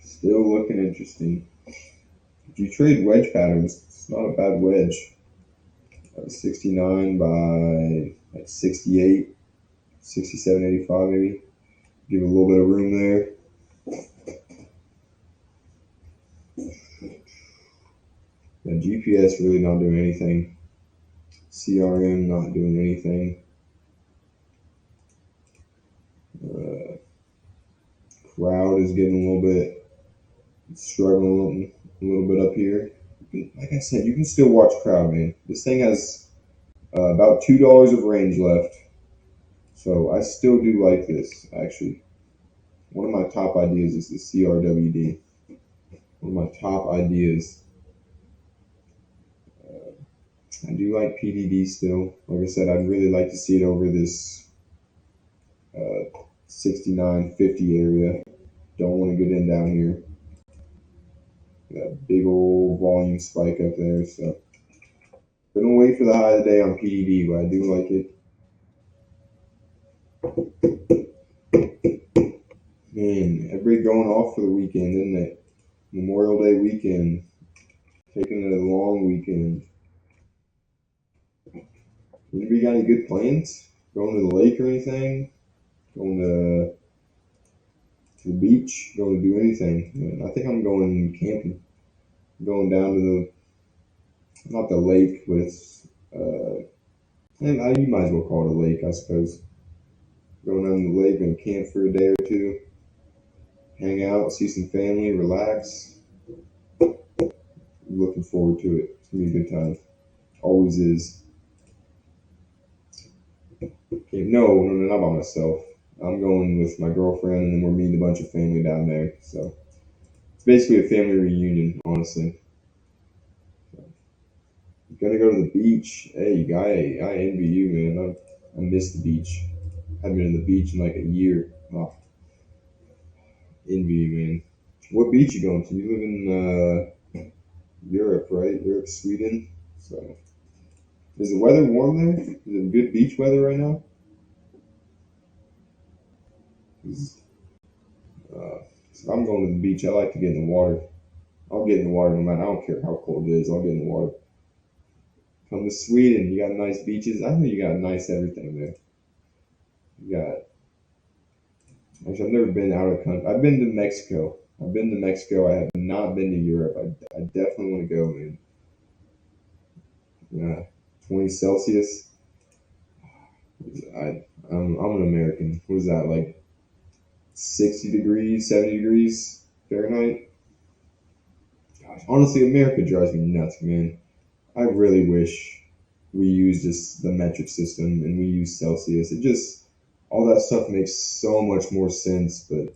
Still looking interesting. If you trade wedge patterns, it's not a bad wedge. 69 by like 68, 67.85 maybe. Give a little bit of room there. Yeah, GPS really not doing anything. CRM not doing anything. Crowd is getting a little bit struggling a little bit up here. Like I said, you can still watch crowd, man. This thing has about $2 of range left, so I still do like this. Actually, one of my top ideas is the CRWD. One of my top ideas. I do like PDD still. Like I said, I'd really like to see it over this 69.50 area. Don't want to get in down here. That big old volume spike up there. So, gonna wait for the high of the day on PDD, but I do like it. Man, everybody going off for the weekend, isn't it? Memorial Day weekend. Taking a long weekend. Anybody got any good plans? Going to the lake or anything? Going to the beach? Going to do anything? Man, I think I'm going camping. Going down to not the lake, but it's, and you might as well call it a lake, I suppose. Going down to the lake and camp for a day or two. Hang out, see some family, relax. Looking forward to it. It's going to be a good time. Always is. No, not by myself. I'm going with my girlfriend, and then we're meeting a bunch of family down there. So it's basically a family reunion, honestly. Gonna go to the beach. Hey, guy, I envy you, man. I miss the beach. Haven't been to the beach in like a year. Oh, envy you, man. What beach you going to? You live in Europe, right? Europe, Sweden. So, is the weather warm there? Is it good beach weather right now? 'Cause, if I'm going to the beach, I like to get in the water. I'll get in the water no matter. I don't care how cold it is. I'll get in the water. Come to Sweden, you got nice beaches. I know you got nice everything there. You got. Actually, I've never been out of country. I've been to Mexico. I've been to Mexico. I have not been to Europe. I definitely want to go, man. Yeah, 20 Celsius. I'm an American. What is that, like 60 degrees, 70 degrees Fahrenheit? Gosh, honestly, America drives me nuts, man. I really wish we used just the metric system and we use Celsius. It just, all that stuff makes so much more sense. But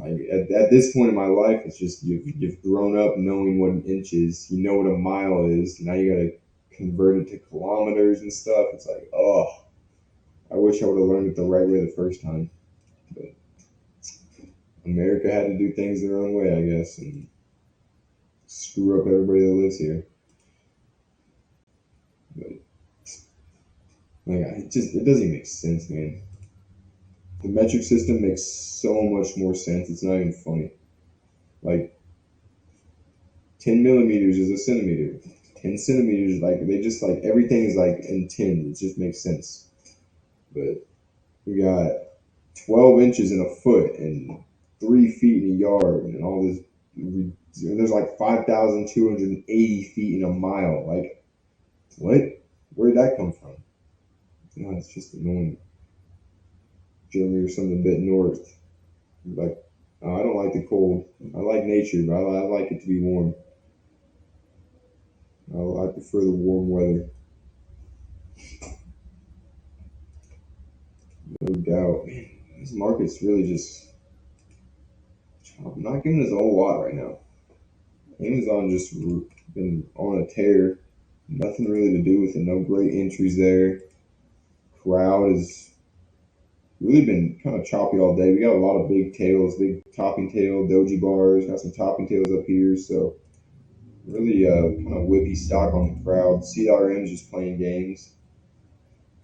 at this point in my life, it's just you've grown up knowing what an inch is. You know what a mile is. Now you got to convert it to kilometers and stuff. It's like, oh, I wish I would have learned it the right way the first time. But America had to do things their own way, I guess, and screw up everybody that lives here. But Like it doesn't even make sense, man. The metric system makes so much more sense. It's not even funny. Like 10 millimeters is a centimeter. 10 centimeters, like they just like everything is like in tens. It just makes sense. But we got 12 inches in a foot and 3 feet in a yard and all this. There's like 5,280 feet in a mile. Like, what? Where did that come from? No, it's just annoying. Germany or something a bit north. Like, I don't like the cold. I like nature, but I like it to be warm. I prefer the warm weather. No doubt. Man, this market's really just not giving us a whole lot right now. Amazon just been on a tear. Nothing really to do with it. No great entries there. Crowd has really been kind of choppy all day. We got a lot of big tails, big topping tail, doji bars. Got some topping tails up here. So really kind of whippy stock on the crowd. CRM's just playing games.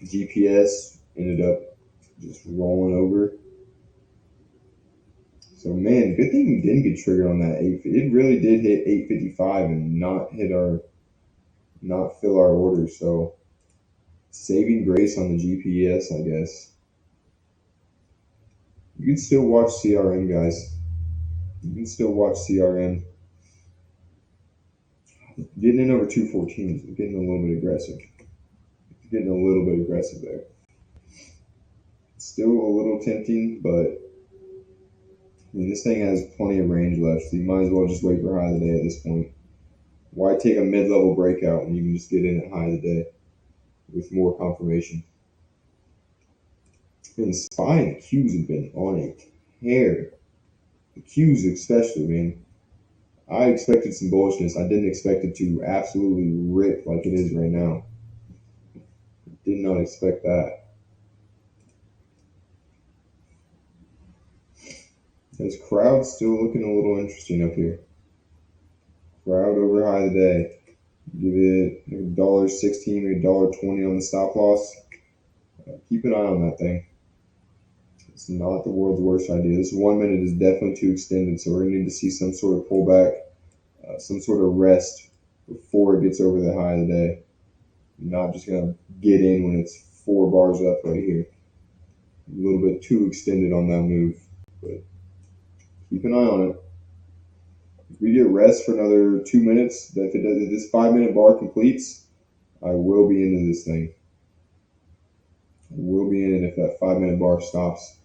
GPS ended up just rolling over. So man, good thing we didn't get triggered on that 8. It really did hit 855 and not fill our order. So saving grace on the GPS, I guess. You can still watch CRM, guys. You can still watch CRM. Getting in over 214 is getting a little bit aggressive. Getting a little bit aggressive there. Still a little tempting, but I mean, this thing has plenty of range left, so you might as well just wait for high of the day at this point. Why take a mid-level breakout when you can just get in at high of the day with more confirmation? And the SPY and the Qs have been on a tear. The Qs especially, man. I expected some bullishness. I didn't expect it to absolutely rip like it is right now. Did not expect that. This crowd's still looking a little interesting up here. Crowd over high today. Give it $1.16 or $1.20 on the stop loss. Keep an eye on that thing. It's not the world's worst idea. This 1 minute is definitely too extended, so we're going to need to see some sort of pullback, some sort of rest before it gets over the high of the day. I'm not just going to get in when it's 4 bars up right here. A little bit too extended on that move, but keep an eye on it. If we get rest for another 2 minutes, if this 5-minute bar completes, I will be into this thing. I will be in it if that 5-minute bar stops.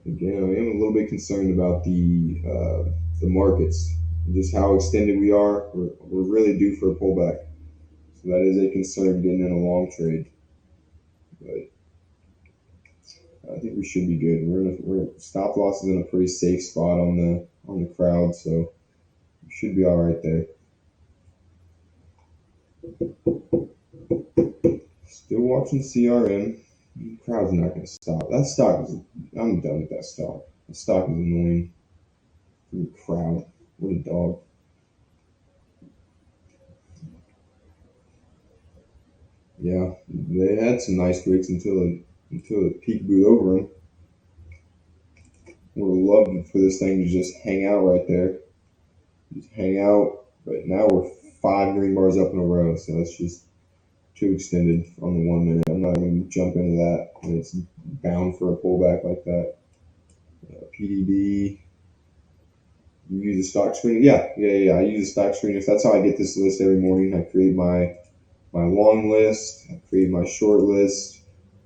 Again, I am a little bit concerned about the markets, just how extended we are. We're really due for a pullback, so that is a concern getting in a long trade. But I think we should be good. We're stop loss is in a pretty safe spot on the crowd, so we should be all right there. Still watching CRM. The crowd's not going to stop. That stock is. I'm done with that stock. The stock is annoying. The crowd. What a dog. Yeah, they had some nice wicks until it peak boot over them. Would have loved for this thing to just hang out right there. Just hang out. But now we're 5 green bars up in a row, so that's just too extended on the 1 minute. I'm not going to jump into that when it's bound for a pullback like that. PDB. You use a stock screener? Yeah. I use a stock screener. That's how I get this list every morning. I create my long list. I create my short list.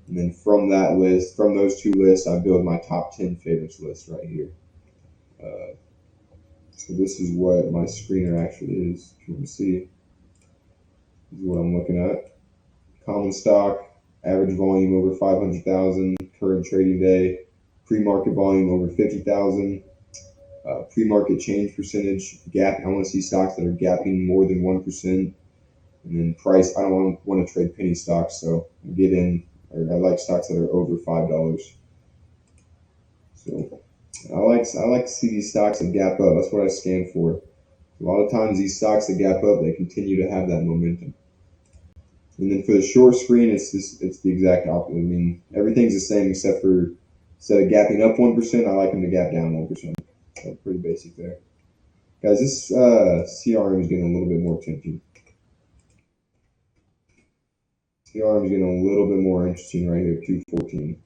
And then from that list, from those 2 lists, I build my top 10 favorites list right here. So this is what my screener actually is. If you can see, this is what I'm looking at. Common stock, average volume over 500,000, current trading day, pre-market volume over 50,000, pre-market change percentage, gap. I want to see stocks that are gapping more than 1%, and then price. I don't want to trade penny stocks, so get in. Or I like stocks that are over $5. So I like to see these stocks that gap up. That's what I scan for. A lot of times these stocks that gap up, they continue to have that momentum. And then for the short screen, it's the exact opposite. I mean, everything's the same except for instead of gapping up 1%, I like them to gap down 1%. So pretty basic there. Guys, this CRM is getting a little bit more tempting. CRM is getting a little bit more interesting right here, 214.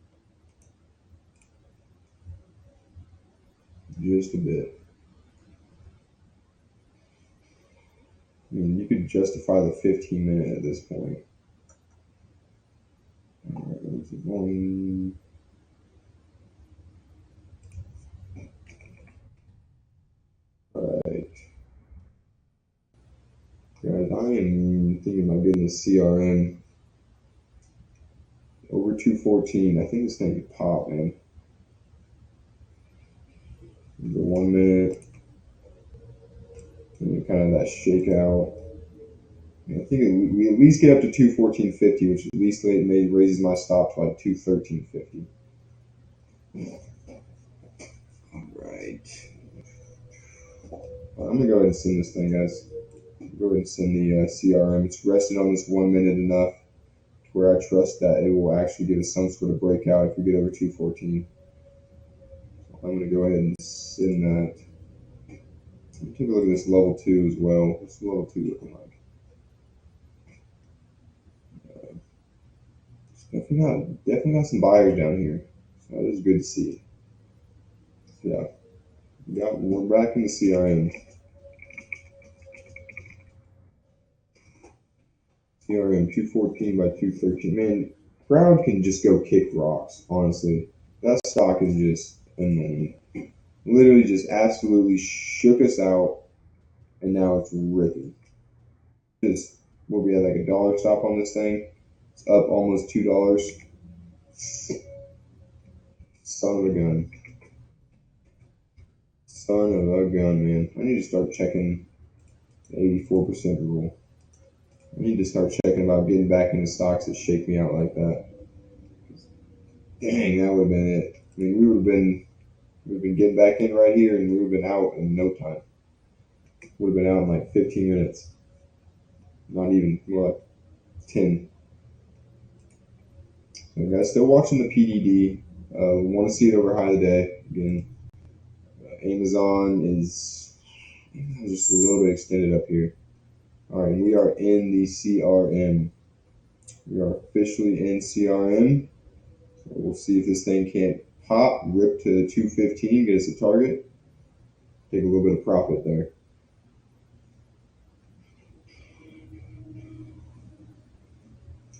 Just a bit. I mean, you could justify the 15-minute at this point. All right, where's it going? All right. Guys, I am thinking about getting this CRM over 214. I think it's going to pop, man. The 1 minute. And kind of that shakeout. I think we at least get up to 214.50, which at least raises my stop to like 213.50. All right. I'm gonna go ahead and send this thing, guys. Go ahead and send the CRM. It's rested on this 1 minute enough to where I trust that it will actually give us some sort of breakout if we get over 214. I'm gonna go ahead and send that. Take a look at this level 2 as well. What's level 2 looking like? Definitely got some buyers down here. So that is good to see. So yeah, we're back in the CRM. CRM 214 by 213. Man, crowd can just go kick rocks, honestly. That stock is just annoying. Literally just absolutely shook us out, and now it's ripping. Just, what we had, like a dollar stop on this thing. It's up almost $2. Son of a gun. Son of a gun, man. I need to start checking the 84% rule. I need to start checking about getting back into stocks that shake me out like that. Dang, that would have been it. I mean, we've been getting back in right here, and we would have been out in no time. Would have been out in like 15 minutes. Not even, more like 10. So guys, still watching the PDD. Want to see it over high today. Again, Amazon is just a little bit extended up here. All right, we are in the CRM. We are officially in CRM. So we'll see if this thing can't pop, rip to 215, get us a target. Take a little bit of profit there.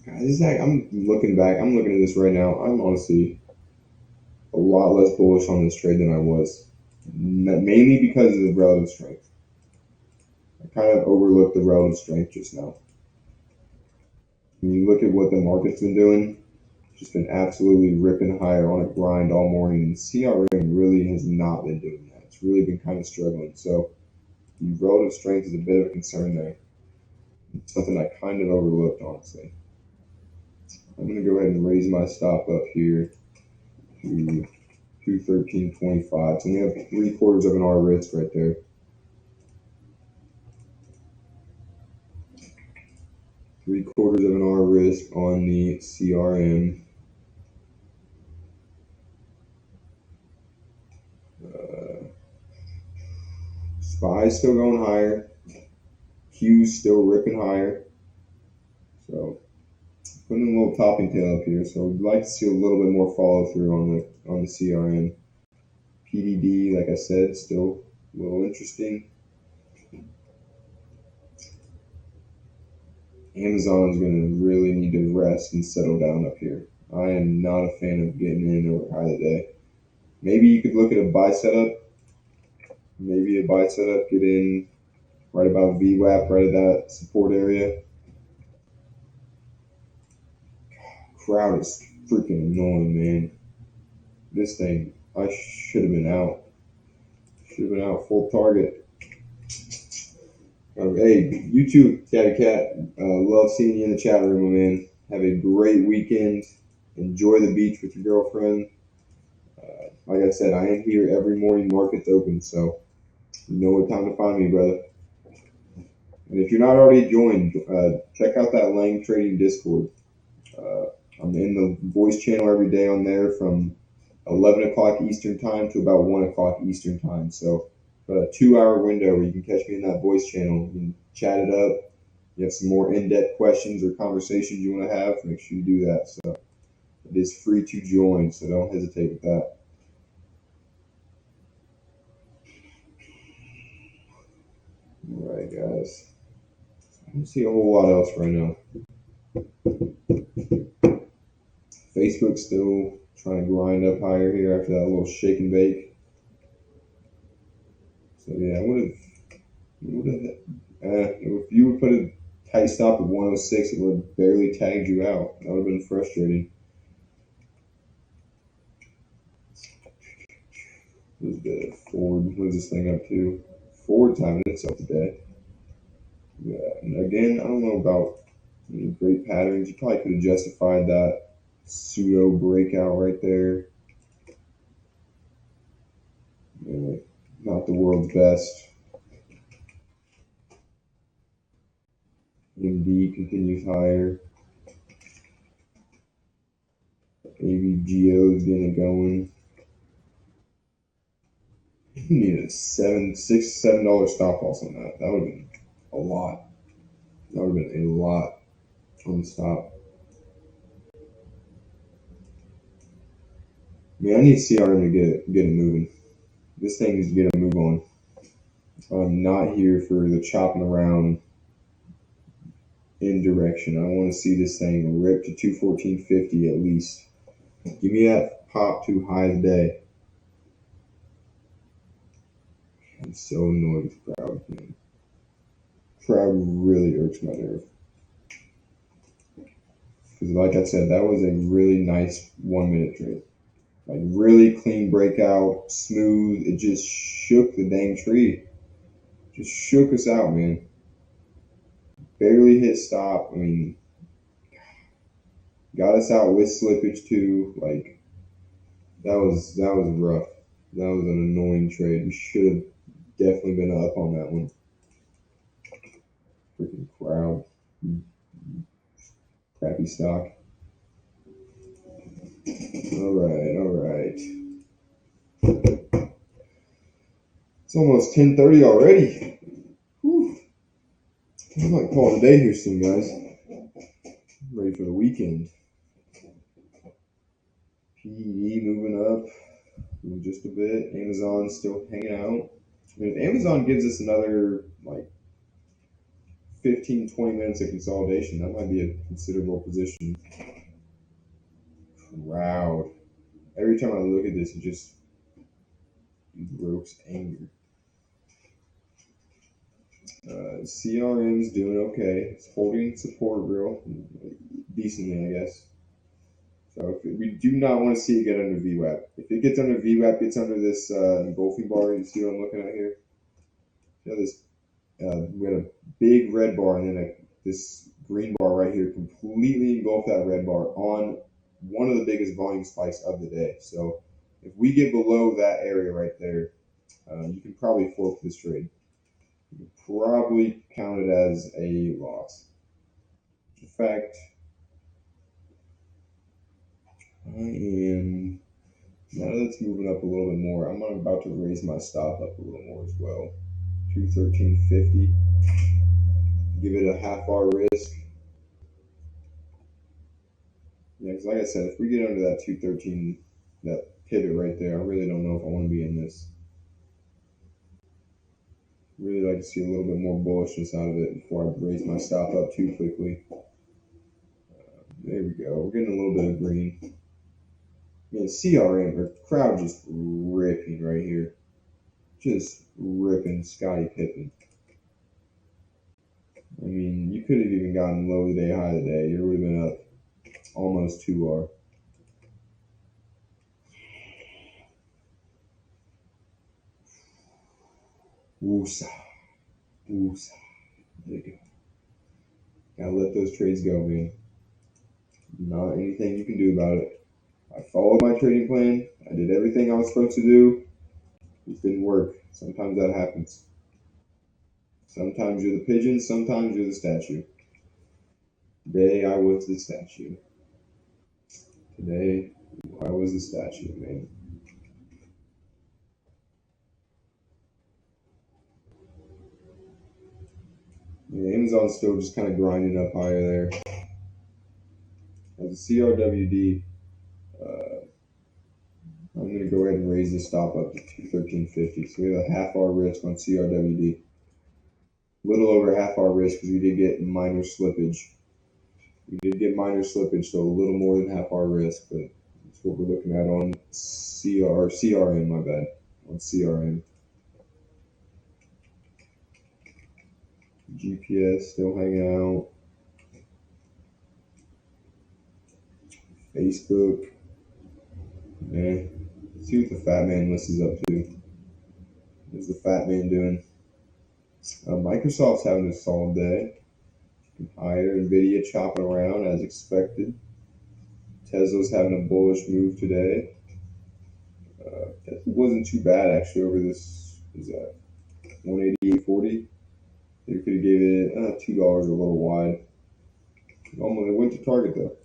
Guys, I'm looking back. I'm looking at this right now. I'm honestly a lot less bullish on this trade than I was, mainly because of the relative strength. I kind of overlooked the relative strength just now. When you look at what the market's been doing, it's just been absolutely ripping higher on a grind all morning. The CRM really has not been doing that. It's really been kind of struggling. So the relative strength is a bit of a concern there. It's something I kind of overlooked, honestly. I'm going to go ahead and raise my stop up here to 213.25. So we have 3/4 of an R risk right there. Three-quarters of an R risk on the CRM. SPY's still going higher. Q's still ripping higher. So putting a little topping tail up here. So we'd like to see a little bit more follow through on the CRM. PDD, like I said, still a little interesting. Amazon is going to really need to rest and settle down up here. I am not a fan of getting in over high today. Maybe you could look at a buy setup. Maybe a buy setup, get in right about VWAP, right at that support area. Crowd is freaking annoying, man. This thing, I should have been out. Should have been out full target. Hey, you too, Tabby Cat. Love seeing you in the chat room, man. Have a great weekend. Enjoy the beach with your girlfriend. Like I said, I am here every morning. Market's open, so you know what time to find me, brother. And if you're not already joined, check out that Lang Trading Discord. Uh, I'm in the voice channel every day on there from 11 o'clock Eastern time to about 1 o'clock Eastern time. So, a 2 hour window where you can catch me in that voice channel. You can chat it up. You have some more in depth questions or conversations you want to have, make sure you do that. So, it is free to join, so don't hesitate with that. All right, guys. I don't see a whole lot else right now. Facebook's still trying to grind up higher here after that little shake and bake. So yeah, if you would put a tight stop at 106, it would have barely tagged you out. That would have been frustrating. What is the Ford? What is this thing up to? Ford timing itself today. Yeah, and again, I don't know about any great patterns. You probably could have justified that pseudo breakout right there. Yeah, not the world's best. MD continues higher. AVGO is getting it going. You needed a $7 stop loss on that. That would have been a lot. That would have been a lot on the stop. I need CRM to get it moving. This thing needs to get a move on. I'm not here for the chopping around in direction. I want to see this thing rip to 214.50 at least. Give me that pop to high today. I'm so annoyed with crowd. Man. Crowd really irks my nerve. Because like I said, that was a really nice 1 minute trade. Like really clean breakout, smooth. It just shook the dang tree. Just shook us out, man. Barely hit stop. I mean, got us out with slippage too. Like that was rough. That was an annoying trade. We should have definitely been up on that one. Freaking crowd. Crappy stock. All right. It's almost 10:30 already. Whew. I might call it a day here soon, guys. I'm ready for the weekend. PE moving up just a bit. Amazon still hanging out. I mean, if Amazon gives us another like 15, 20 minutes of consolidation, that might be a considerable position. Crowd. Every time I look at this, it just evokes anger. CRM's doing okay. It's holding support real decently, I guess. So we do not want to see it get under VWAP. If it gets under VWAP, gets under this engulfing bar, you see what I'm looking at here? You know, this we had a big red bar and then this green bar right here completely engulfed that red bar on one of the biggest volume spikes of the day. So if we get below that area right there, you can probably fork this trade. You can probably count it as a loss. In fact, I am, now that it's moving up a little bit more, I'm about to raise my stop up a little more as well. 213.50. Give it a half bar risk. Yeah, because like I said, if we get under that 213, that pivot right there, I really don't know if I want to be in this. Really like to see a little bit more bullishness out of it before I raise my stop up too quickly. There we go. We're getting a little bit of green. Man, CRM, or crowd just ripping right here. Just ripping Scottie Pippen. I mean, you could have even gotten low today, high today. You would have been up almost 2R. Woosa. Woosa. There you go. Gotta let those trades go, man. Not anything you can do about it. I followed my trading plan. I did everything I was supposed to do. It didn't work. Sometimes that happens. Sometimes you're the pigeon, sometimes you're the statue. Today I was the statue. Today I was the statue, man. Yeah, Amazon's still just kind of grinding up higher there. As a CRWD, I'm going to go ahead and raise the stop up to 213.50. So we have a half our risk on CRWD. A little over half our risk because we did get minor slippage. So a little more than half our risk, but that's what we're looking at on CRM, my bad. On CRM. GPS still hanging out. Facebook. Let's see what the Fat Man list is up to. What's the Fat Man doing? Microsoft's having a solid day. Higher. Nvidia chopping around as expected. Tesla's having a bullish move today. Tesla wasn't too bad actually over this. Is that 188.40? They could have gave it $2 a little wide. Almost it went to target though.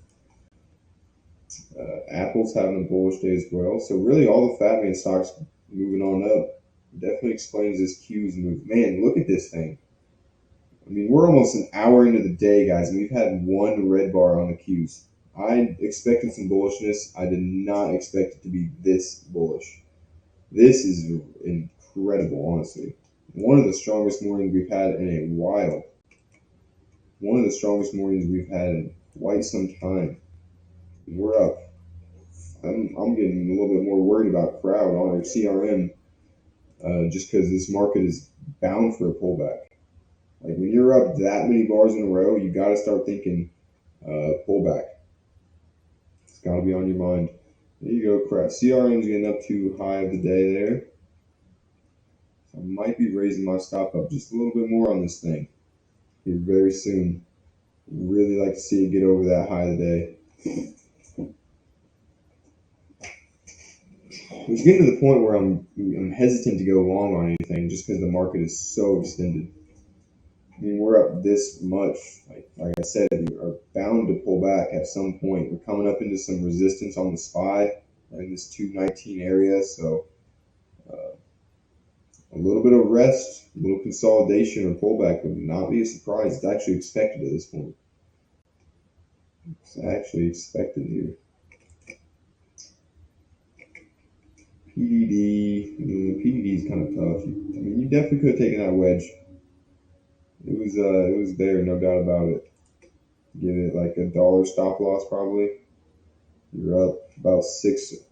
Apple's having a bullish day as well. So really, all the Fat Man stocks moving on up. Definitely explains this Q's move. Man, look at this thing. I mean, we're almost an hour into the day, guys, and we've had one red bar on the Q's. I expected some bullishness. I did not expect it to be this bullish. This is incredible, honestly. One of the strongest mornings we've had in a while. One of the strongest mornings we've had in quite some time. We're up. I'm getting a little bit more worried about crowd on our CRM just because this market is bound for a pullback. Like when you're up that many bars in a row, you got to start thinking pullback. It's got to be on your mind. There you go, crap. CRM's getting up too high of the day there. So I might be raising my stop up just a little bit more on this thing here very soon. Really like to see it get over that high of the day. It's getting to the point where I'm hesitant to go long on anything just because the market is so extended. I mean, we're up this much. Like I said, we are bound to pull back at some point. We're coming up into some resistance on the SPY in this 219 area. So a little bit of rest, a little consolidation or pullback would not be a surprise. It's actually expected at this point. It's actually expected here. PDD is kind of tough. I mean, you definitely could have taken that wedge. It was there, no doubt about it. Give it like $1 stop loss probably. You're up about 60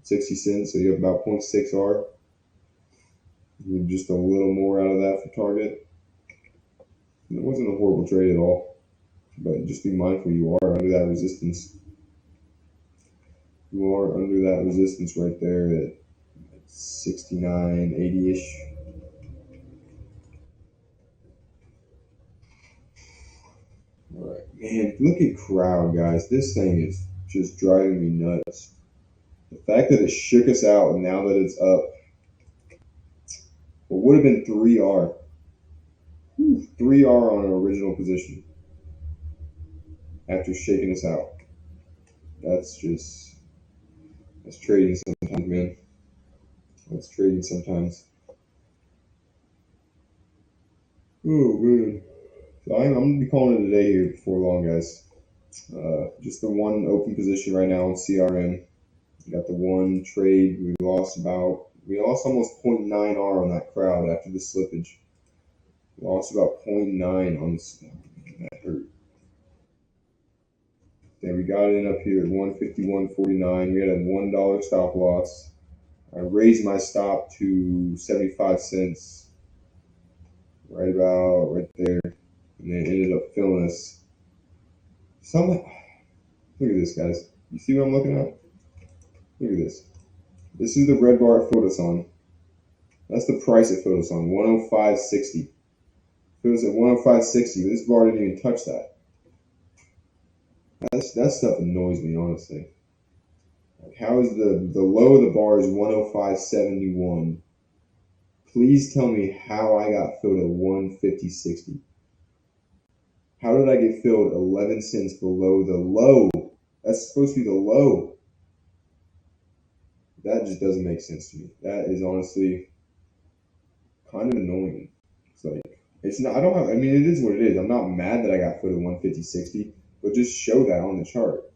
cents, so you have about 0.6 R. You need just a little more out of that for target. And it wasn't a horrible trade at all, but just be mindful you are under that resistance. You are under that resistance right there at 69.80-ish. All right, man, look at crowd, guys. This thing is just driving me nuts. The fact that it shook us out and now that it's up, what would have been 3R. 3R on our original position after shaking us out. That's trading sometimes, man. That's trading sometimes. Oh, man. So I'm going to be calling it a day here before long, guys. Just the one open position right now on CRM. We got the one trade. We lost almost 0.9 R on that crowd after the slippage. We lost about 0.9 on this. That hurt. Then we got in up here at 151.49. We had a $1 stop loss. I raised my stop to 75 cents. Right there. And then ended up filling us. Look at this, guys. You see what I'm looking at? Look at this. This is the red bar it filled us on. That's the price it filled us on, 105.60. Filled us at 105.60. This bar didn't even touch that. That stuff annoys me, honestly. Like, how is the low of the bar is 105.71, Please tell me how I got filled at 150.60. How did I get filled 11 cents below the low? That's supposed to be the low. That just doesn't make sense to me. That is honestly kind of annoying. It's like, it's not, I don't have, I mean, it is what it is. I'm not mad that I got filled at 150.60, but just show that on the chart.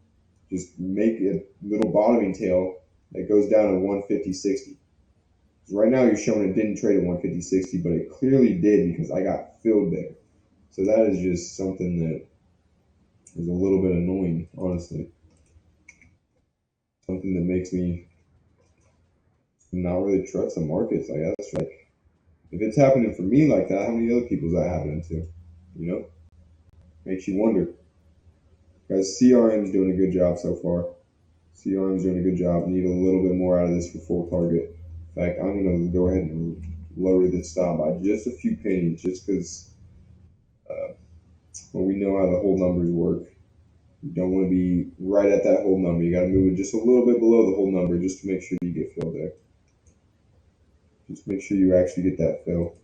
Just make a little bottoming tail that goes down to 150.60. Right now you're showing it didn't trade at 150.60, but it clearly did because I got filled there. So that is just something that is a little bit annoying, honestly. Something that makes me not really trust the markets, I guess. Like, if it's happening for me like that, how many other people is that happening to? You know? Makes you wonder. Guys, CRM's doing a good job so far. CRM's doing a good job. Need a little bit more out of this for full target. In fact, I'm going to go ahead and lower the stop by just a few pennies, just because well, we know how the whole numbers work. You don't want to be right at that whole number. You got to move it just a little bit below the whole number just to make sure you get filled there. Just make sure you actually get that fill.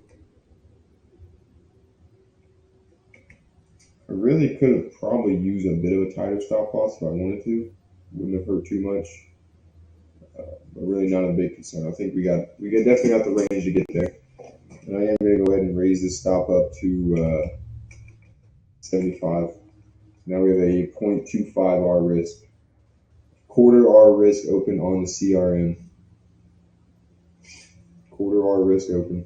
I really could have probably used a bit of a tighter stop loss if I wanted to. Wouldn't have hurt too much. But really not a big concern. I think we definitely got the range to get there. And I am going to go ahead and raise this stop up to 75. Now we have a 0.25 R risk. Quarter R risk open on the CRM. Quarter R risk open.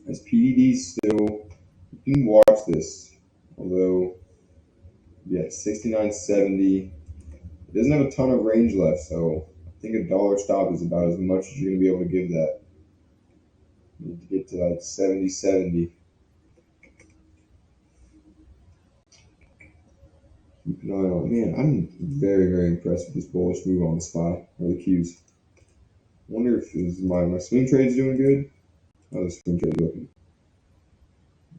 As PDD still, you can watch this. Although, yeah, 69.70. It doesn't have a ton of range left, so I think a dollar stop is about as much as you're going to be able to give that. You need to get to like 70.70. Keep an eye on it. Man, I'm very, very impressed with this bullish move on the SPY, or the Qs. Wonder if my swing trade's doing good. How's the swing trade looking?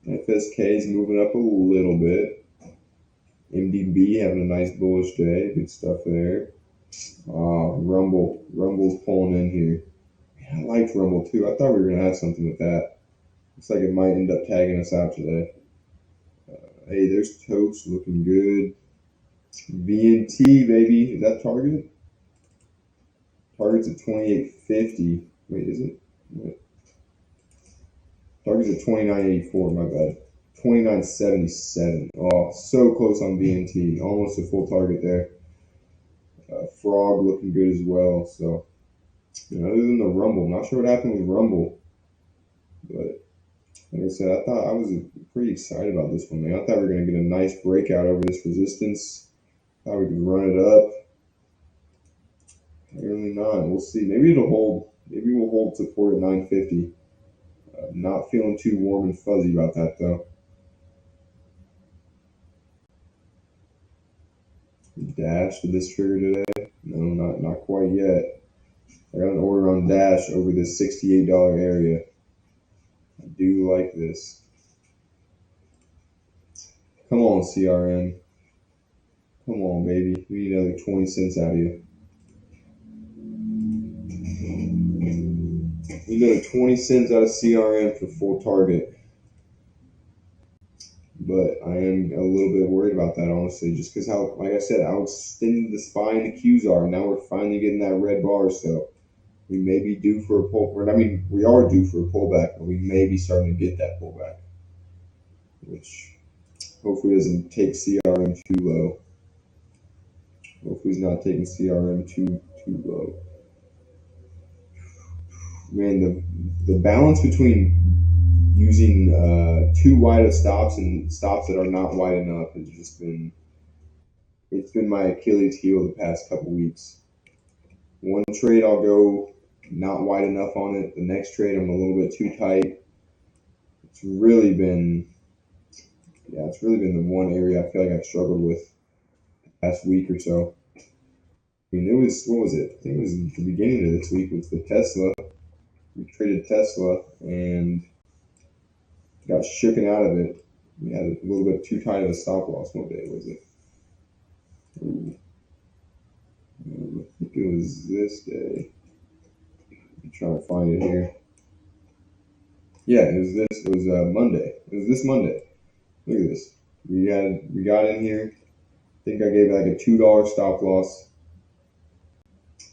FSK is moving up a little bit. MDB having a nice bullish day. Good stuff there. Rumble's pulling in here. Man, I liked Rumble too. I thought we were going to have something with that. Looks like it might end up tagging us out today. Hey, there's Toast looking good. VNT, baby. Is that target? Target's at 28.50. Wait, is it? Wait. Target's at 29.84. My bad. 29.77. Oh, so close on VNT. Almost a full target there. Frog looking good as well. So, other than the Rumble, not sure what happened with Rumble, but like I said, I was pretty excited about this one, man. I thought we were going to get a nice breakout over this resistance. Thought we could run it up. Apparently not. We'll see. Maybe it'll hold. Maybe we'll hold support at 950. Not feeling too warm and fuzzy about that though. Dash, did this trigger today? No, not quite yet. I got an order on Dash over this $68 area. I do like this. Come on, CRM. Come on, baby. We need another 20 cents out of you. We need another 20 cents out of CRM for full target. But I am a little bit worried about that, honestly, just because how, like I said, how extended the SPY and the Qs are. Now we're finally getting that red bar, so we may be due for a pullback. I mean, we are due for a pullback, but we may be starting to get that pullback, which hopefully doesn't take CRM too low. Hopefully he's not taking CRM too low. Man, the balance between using too wide of stops and stops that are not wide enough has just been, it's been my Achilles heel the past couple weeks. One trade I'll go not wide enough on it. The next trade I'm a little bit too tight. It's really been the one area I feel like I've struggled with the past week or so. I mean, what was it? I think it was the beginning of this week with the Tesla. We traded Tesla and got shooken out of it. We had a little bit too tight of a stop loss. What day was it? Ooh. I think it was this day. I'm trying to find it here. Yeah, it was this. It was Monday. It was this Monday. Look at this. We got in here. I think I gave like a $2 stop loss.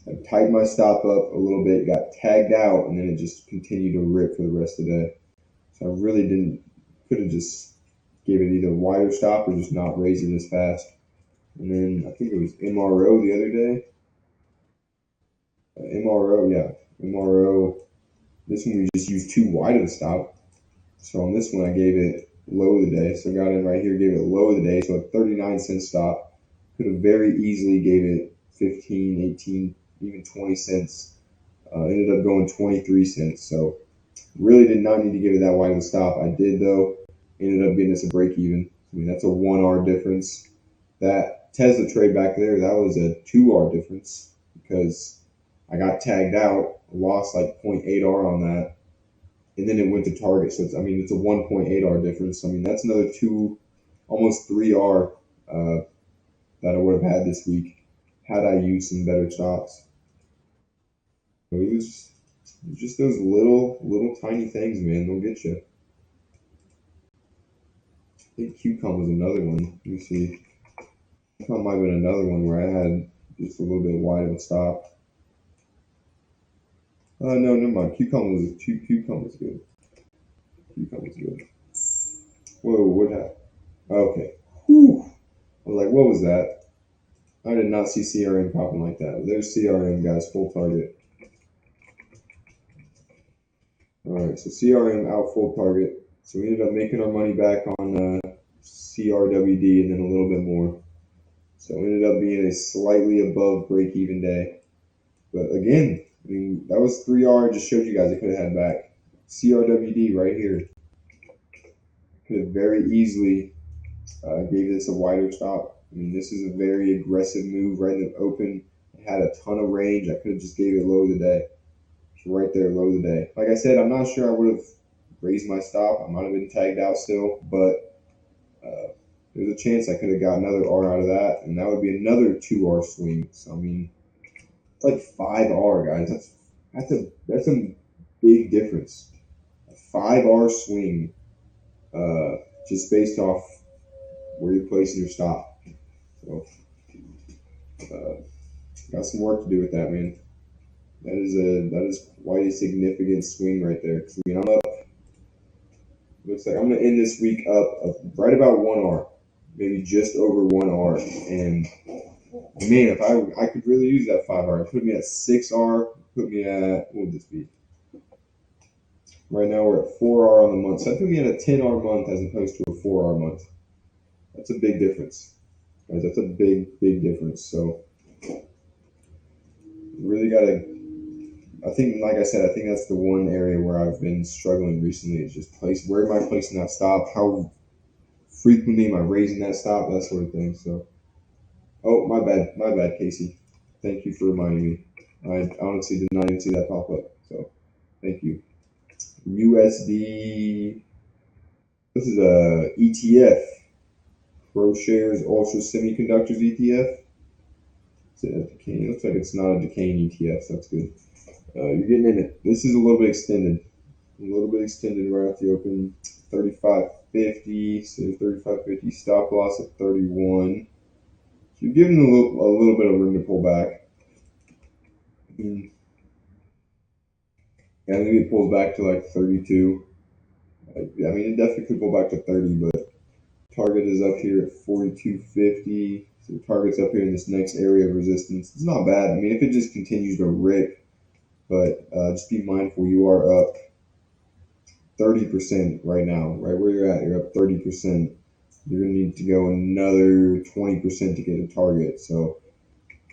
I tightened my stop up a little bit, got tagged out, and then it just continued to rip for the rest of the day. So I really didn't. Could have just gave it either wider stop or just not raise it as fast. And then I think it was MRO the other day. MRO, yeah, MRO. This one we just used too wide of a stop. So on this one I gave it low of the day. So I got in right here, gave it low of the day. So a 39-cent stop. Could have very easily gave it 15, 18, even 20 cents. Ended up going 23 cents. So really did not need to give it that wide of a stop. I did though. Ended up getting us a break even. I mean, that's a 1R difference. That Tesla trade back there, that was a 2R difference because I got tagged out, lost like 0.8R on that, and then it went to target. So it's a 1.8R difference. I mean, that's another almost 3R that I would have had this week had I used some better stops. It was just those little tiny things, man. They'll get you. I think QCOM was another one. Let me see. QCOM might have been another one where I had just a little bit wide of a stop. No, never mind. QCOM was good. QCOM was good. Whoa, what happened? Okay. Whew. I was like, what was that? I did not see CRM popping like that. There's CRM, guys, full target. All right, so CRM out full target. So we ended up making our money back on CRWD and then a little bit more. So it ended up being a slightly above break-even day. But again, I mean, that was 3R. I just showed you guys I could have had back. CRWD right here. Could have very easily gave this a wider stop. I mean, this is a very aggressive move right in the open. It had a ton of range. I could have just gave it low of the day. Right there, low of the day. Like I said, I'm not sure I would have raised my stop. I might have been tagged out still, but there's a chance I could have got another R out of that, and that would be another 2R swing. So I mean, it's like 5R, guys. That's a big difference. A 5R swing, just based off where you're placing your stop. So got some work to do with that, man. That is quite a significant swing right there. I mean, I'm up. Looks like I'm gonna end this week up right about 1R, maybe just over 1R. And man, if I could really use that 5R, put me at 6R. Put me at, what would this be? Right now we're at 4R on the month, so that put me at a 10R month as opposed to a 4R month. That's a big difference, guys. That's a big difference. So really gotta. I think, like I said, I think that's the one area where I've been struggling recently is just where am I placing that stop? How frequently am I raising that stop? That sort of thing. So, oh, my bad, Casey. Thank you for reminding me. I honestly did not even see that pop up. So, thank you. USD. This is a ETF. ProShares Ultra Semiconductors ETF. Is it a decaying? It looks like it's not a decaying ETF, so that's good. You're getting in it. This is a little bit extended. Right off the open. 35.50. So 35.50 stop loss at 31. So you're giving a little bit of room to pull back. Yeah, maybe it pulls back to like 32. I mean, it definitely could go back to 30, but target is up here at 42.50. So target's up here in this next area of resistance. It's not bad. I mean, if it just continues to rip, but just be mindful you are up 30% right now, right where you're at. You're up 30%. You're going to need to go another 20% to get a target. So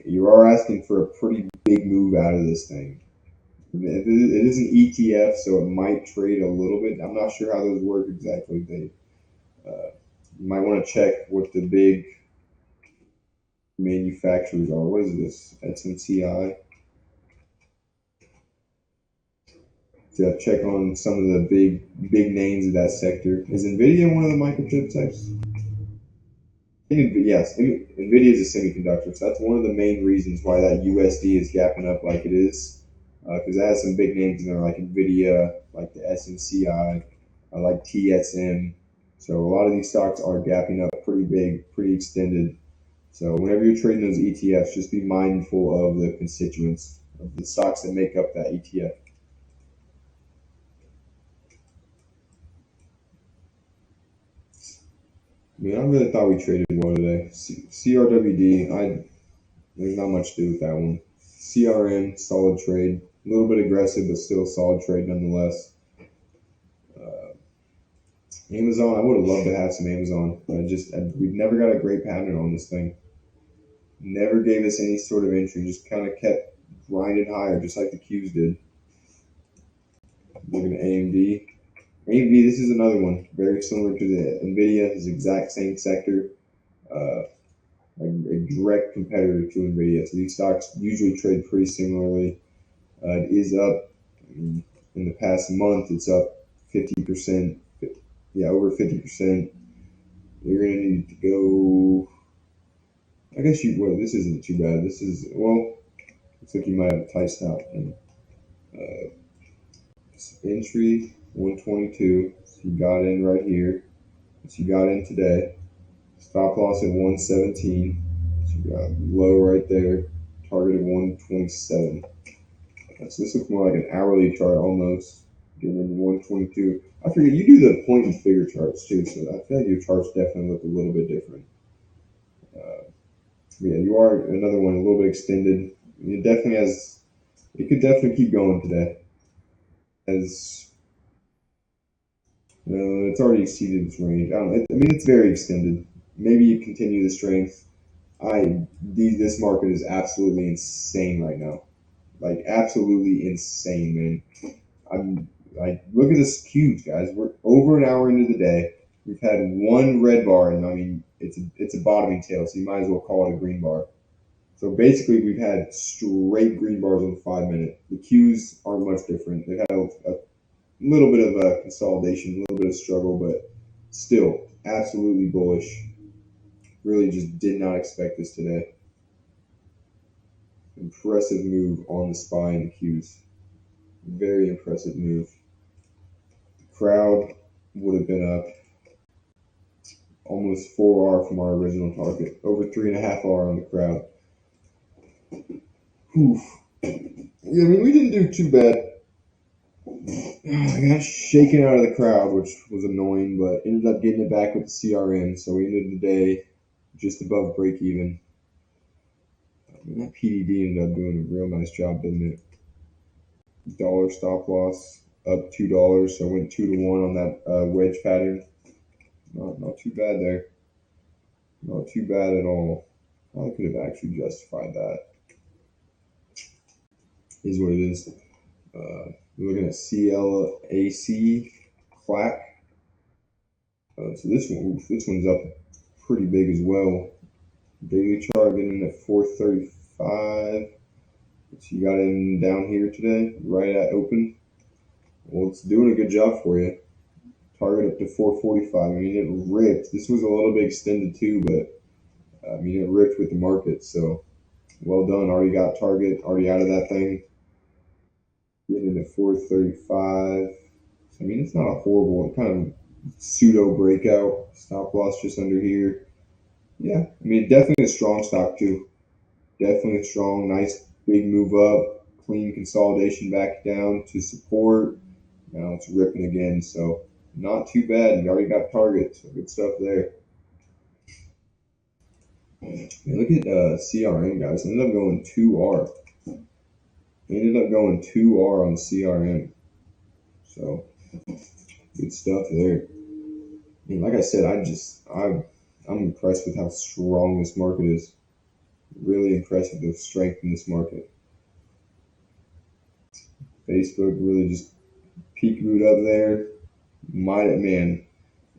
you are asking for a pretty big move out of this thing. It is an ETF, so it might trade a little bit. I'm not sure how those work exactly. You might want to check what the big manufacturers are. What is this? SMCI. To check on some of the big names of that sector. Is Nvidia one of the microchip types? Yes, Nvidia is a semiconductor, so that's one of the main reasons why that USD is gapping up like it is. because it has some big names in there like Nvidia, like the SMCI, like TSM. So a lot of these stocks are gapping up pretty big, pretty extended. So whenever you're trading those ETFs, just be mindful of the constituents of the stocks that make up that ETF. I mean, I really thought we traded well today. CRWD, there's not much to do with that one. CRM, solid trade. A little bit aggressive, but still solid trade nonetheless. Amazon, I would have loved to have some Amazon, but we've never got a great pattern on this thing. Never gave us any sort of entry, just kind of kept grinding higher, just like the Qs did. Looking at AMD. AMD, this is another one, very similar to the Nvidia, is exact same sector, a direct competitor to Nvidia. So these stocks usually trade pretty similarly. It is up, in the past month, it's up 50%. Yeah, over 50%. You're going to need to go. I guess this isn't too bad. This is, well, looks like you might have a tight stop. And, entry 122. So you got in right here. So you got in today. Stop loss at 117. So you got low right there. Target at 127. So this looks more like an hourly chart almost. Getting into 122. I forget, you do the point and figure charts too, so I feel like your charts definitely look a little bit different. Yeah, you are another one, a little bit extended. It could definitely keep going today. As it's already exceeded its range. I mean, it's very extended. Maybe you continue the strength. This market is absolutely insane right now. Like, absolutely insane, man. I'm like, look at this cubes, guys. We're over an hour into the day. We've had one red bar, and I mean, it's a bottoming tail, so you might as well call it a green bar. So basically, we've had straight green bars on 5 minute. The Qs aren't much different. They've had a little bit of a consolidation, a little bit of struggle, but still absolutely bullish. Really just did not expect this today. Impressive move on the SPY and the Qs. Very impressive move. The crowd would have been up almost 4R from our original target. Over 3.5R on the crowd. Oof. Yeah, I mean, we didn't do too bad. I got shaken out of the crowd, which was annoying, but ended up getting it back with the CRM. So we ended the day just above break even. I mean, that PDD ended up doing a real nice job, didn't it? Dollar stop loss up $2, so I went 2-1 on that wedge pattern. Not too bad there. Not too bad at all. I could have actually justified that. Is what it is. We're looking at CLAC clack. So this one's up pretty big as well. Daily chart getting at 435. So you got in down here today, right at open. Well, it's doing a good job for you. Target up to 445. I mean, it ripped. This was a little bit extended too, but I mean, it ripped with the market. So well done. Already got target. Already out of that thing. Getting into 435. I mean, it's not a horrible kind of pseudo breakout. Stop loss just under here. Yeah, I mean, definitely a strong stock too. Definitely strong. Nice big move up. Clean consolidation back down to support. Now it's ripping again. So not too bad. You already got targets. So good stuff there. And look at CRM, guys. Ended up going 2R. Ended up going 2R on CRM. So good stuff there. I mean, like I said, I'm impressed with how strong this market is. Really impressed with the strength in this market. Facebook really just peekabooed up there. Man,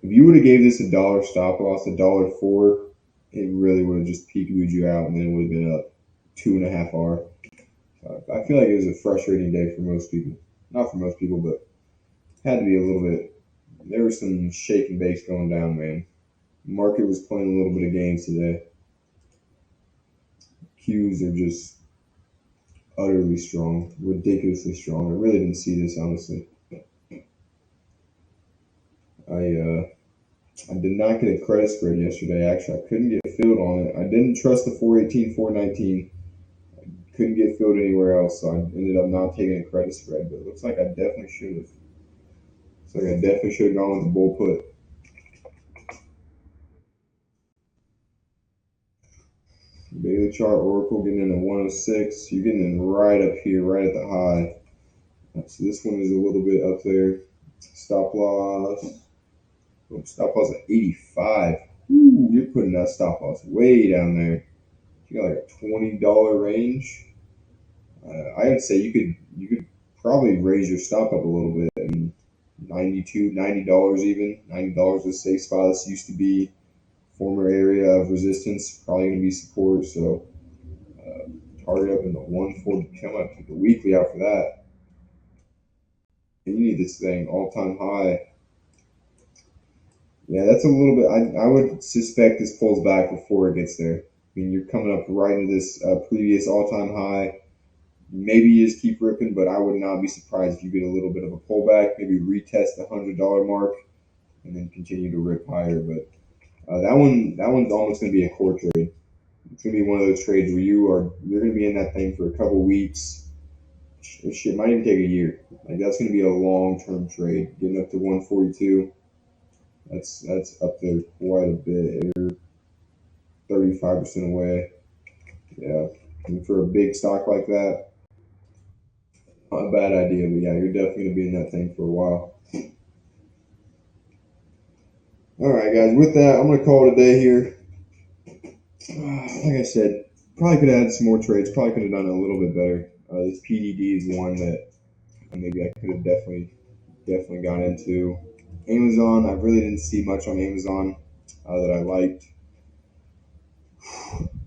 if you would have gave this $1 stop loss, $1.04, it really would have just peekabooed you out, and then it would have been up 2.5R. I feel like it was a frustrating day for most people. Not for most people, but had to be a little bit. There was some shake and bakes going down, man. Market was playing a little bit of games today. Qs are just utterly strong, ridiculously strong. I really didn't see this, honestly. I did not get a credit spread yesterday. Actually, I couldn't get filled on it. I didn't trust the 418, 419. Couldn't get filled anywhere else, so I ended up not taking a credit spread. But it looks like I definitely should have. Looks like I definitely should have gone with the bull put. Daily chart Oracle getting in at 106. You're getting in right up here, right at the high. So this one is a little bit up there. Stop loss. Oh, stop loss at 85. Ooh, you're putting that stop loss way down there. You got like a $20 range. I would say you could probably raise your stop up a little bit. I mean, $90 even. $90 is a safe spot. This used to be former area of resistance. Probably going to be support. So target up in the 140. Come up to the weekly after that. And you need this thing all time high. Yeah, that's a little bit. I would suspect this pulls back before it gets there. I mean, you're coming up right into this previous all time high. Maybe you just keep ripping, but I would not be surprised if you get a little bit of a pullback, maybe retest the $100 mark, and then continue to rip higher. But that one's almost going to be a core trade. It's going to be one of those trades where you're going to be in that thing for a couple weeks. Shit might even take a year. Like that's going to be a long term trade, getting up to 142. That's up there quite a bit. You're 35% away. Yeah, and for a big stock like that, not a bad idea, but yeah, you're definitely gonna be in that thing for a while. All right, guys. With that, I'm gonna call it a day here. Like I said, probably could have had some more trades. Probably could have done it a little bit better. This PDD is one that maybe I could have definitely gone into. Amazon, I really didn't see much on Amazon that I liked.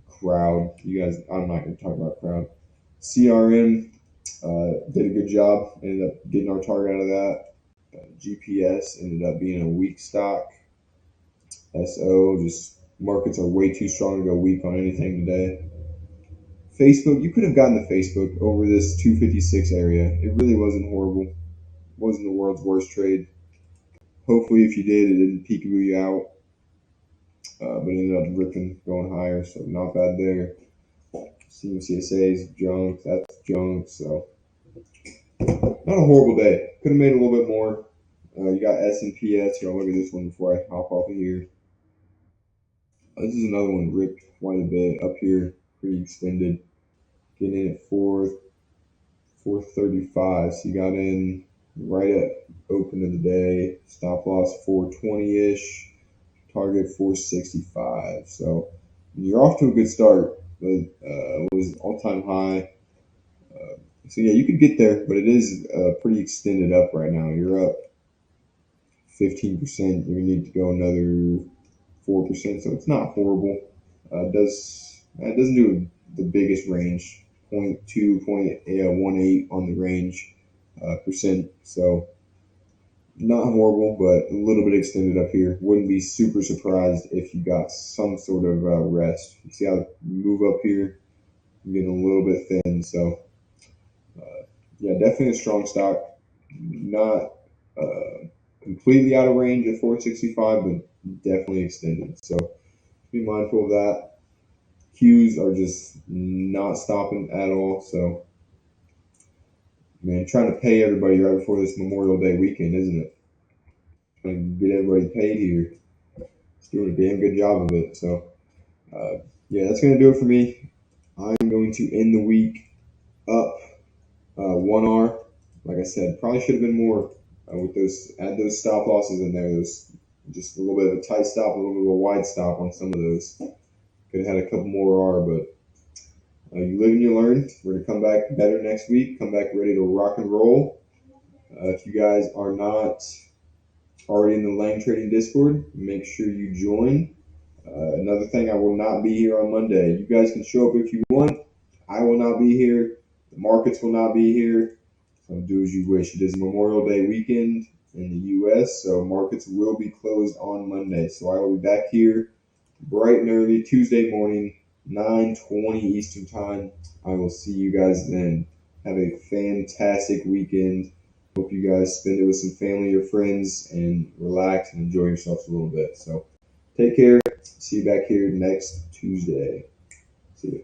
Crowd, you guys, I'm not gonna talk about Crowd. CRM did a good job. Ended up getting our target out of that. GPS ended up being a weak stock. SO, just markets are way too strong to go weak on anything today. Facebook, you could have gotten the Facebook over this 256 area. It really wasn't horrible. It wasn't the world's worst trade. Hopefully, if you did, it didn't peekaboo you out. But it ended up ripping, going higher, so not bad there. CMCSA's junk, that's junk, so not a horrible day. Could have made a little bit more. You got S&PS here. I'll look at this one before I hop off of here. This is another one ripped quite a bit up here, pretty extended. Getting in at 435. So you got in right at open of the day. Stop loss 420-ish. Target 465. So you're off to a good start. But it was all-time high. So yeah, you could get there, but it is pretty extended up right now. You're up 15%. You're gonna need to go another 4%. So it's not horrible. It doesn't do the biggest range. 0.2, 0.18 on the range percent. So not horrible, but a little bit extended up here. Wouldn't be super surprised if you got some sort of rest. You see how you move up here? You're getting a little bit thin. So yeah, definitely a strong stock. Not completely out of range at 465, but definitely extended. So be mindful of that. Queues are just not stopping at all. So, man, trying to pay everybody right before this Memorial Day weekend, isn't it? Trying to get everybody paid here. It's doing a damn good job of it. So, yeah, that's going to do it for me. I'm going to end the week up 1R. Like I said, probably should have been more with those. Add those stop losses in there. Those just a little bit of a tight stop, a little bit of a wide stop on some of those. Could have had a couple more R, but you live and you learn. We're going to come back better next week, come back ready to rock and roll. If you guys are not already in the Lang Trading Discord, make sure you join. Another thing, I will not be here on Monday. You guys can show up if you want. I will not be here. The markets will not be here. So do as you wish. It is Memorial Day weekend in the U.S., so markets will be closed on Monday. So I will be back here bright and early Tuesday morning 9:20 Eastern Time. I will see you guys then. Have a fantastic weekend. Hope you guys spend it with some family or friends and relax and enjoy yourselves a little bit. So take care. See you back here next Tuesday. See you.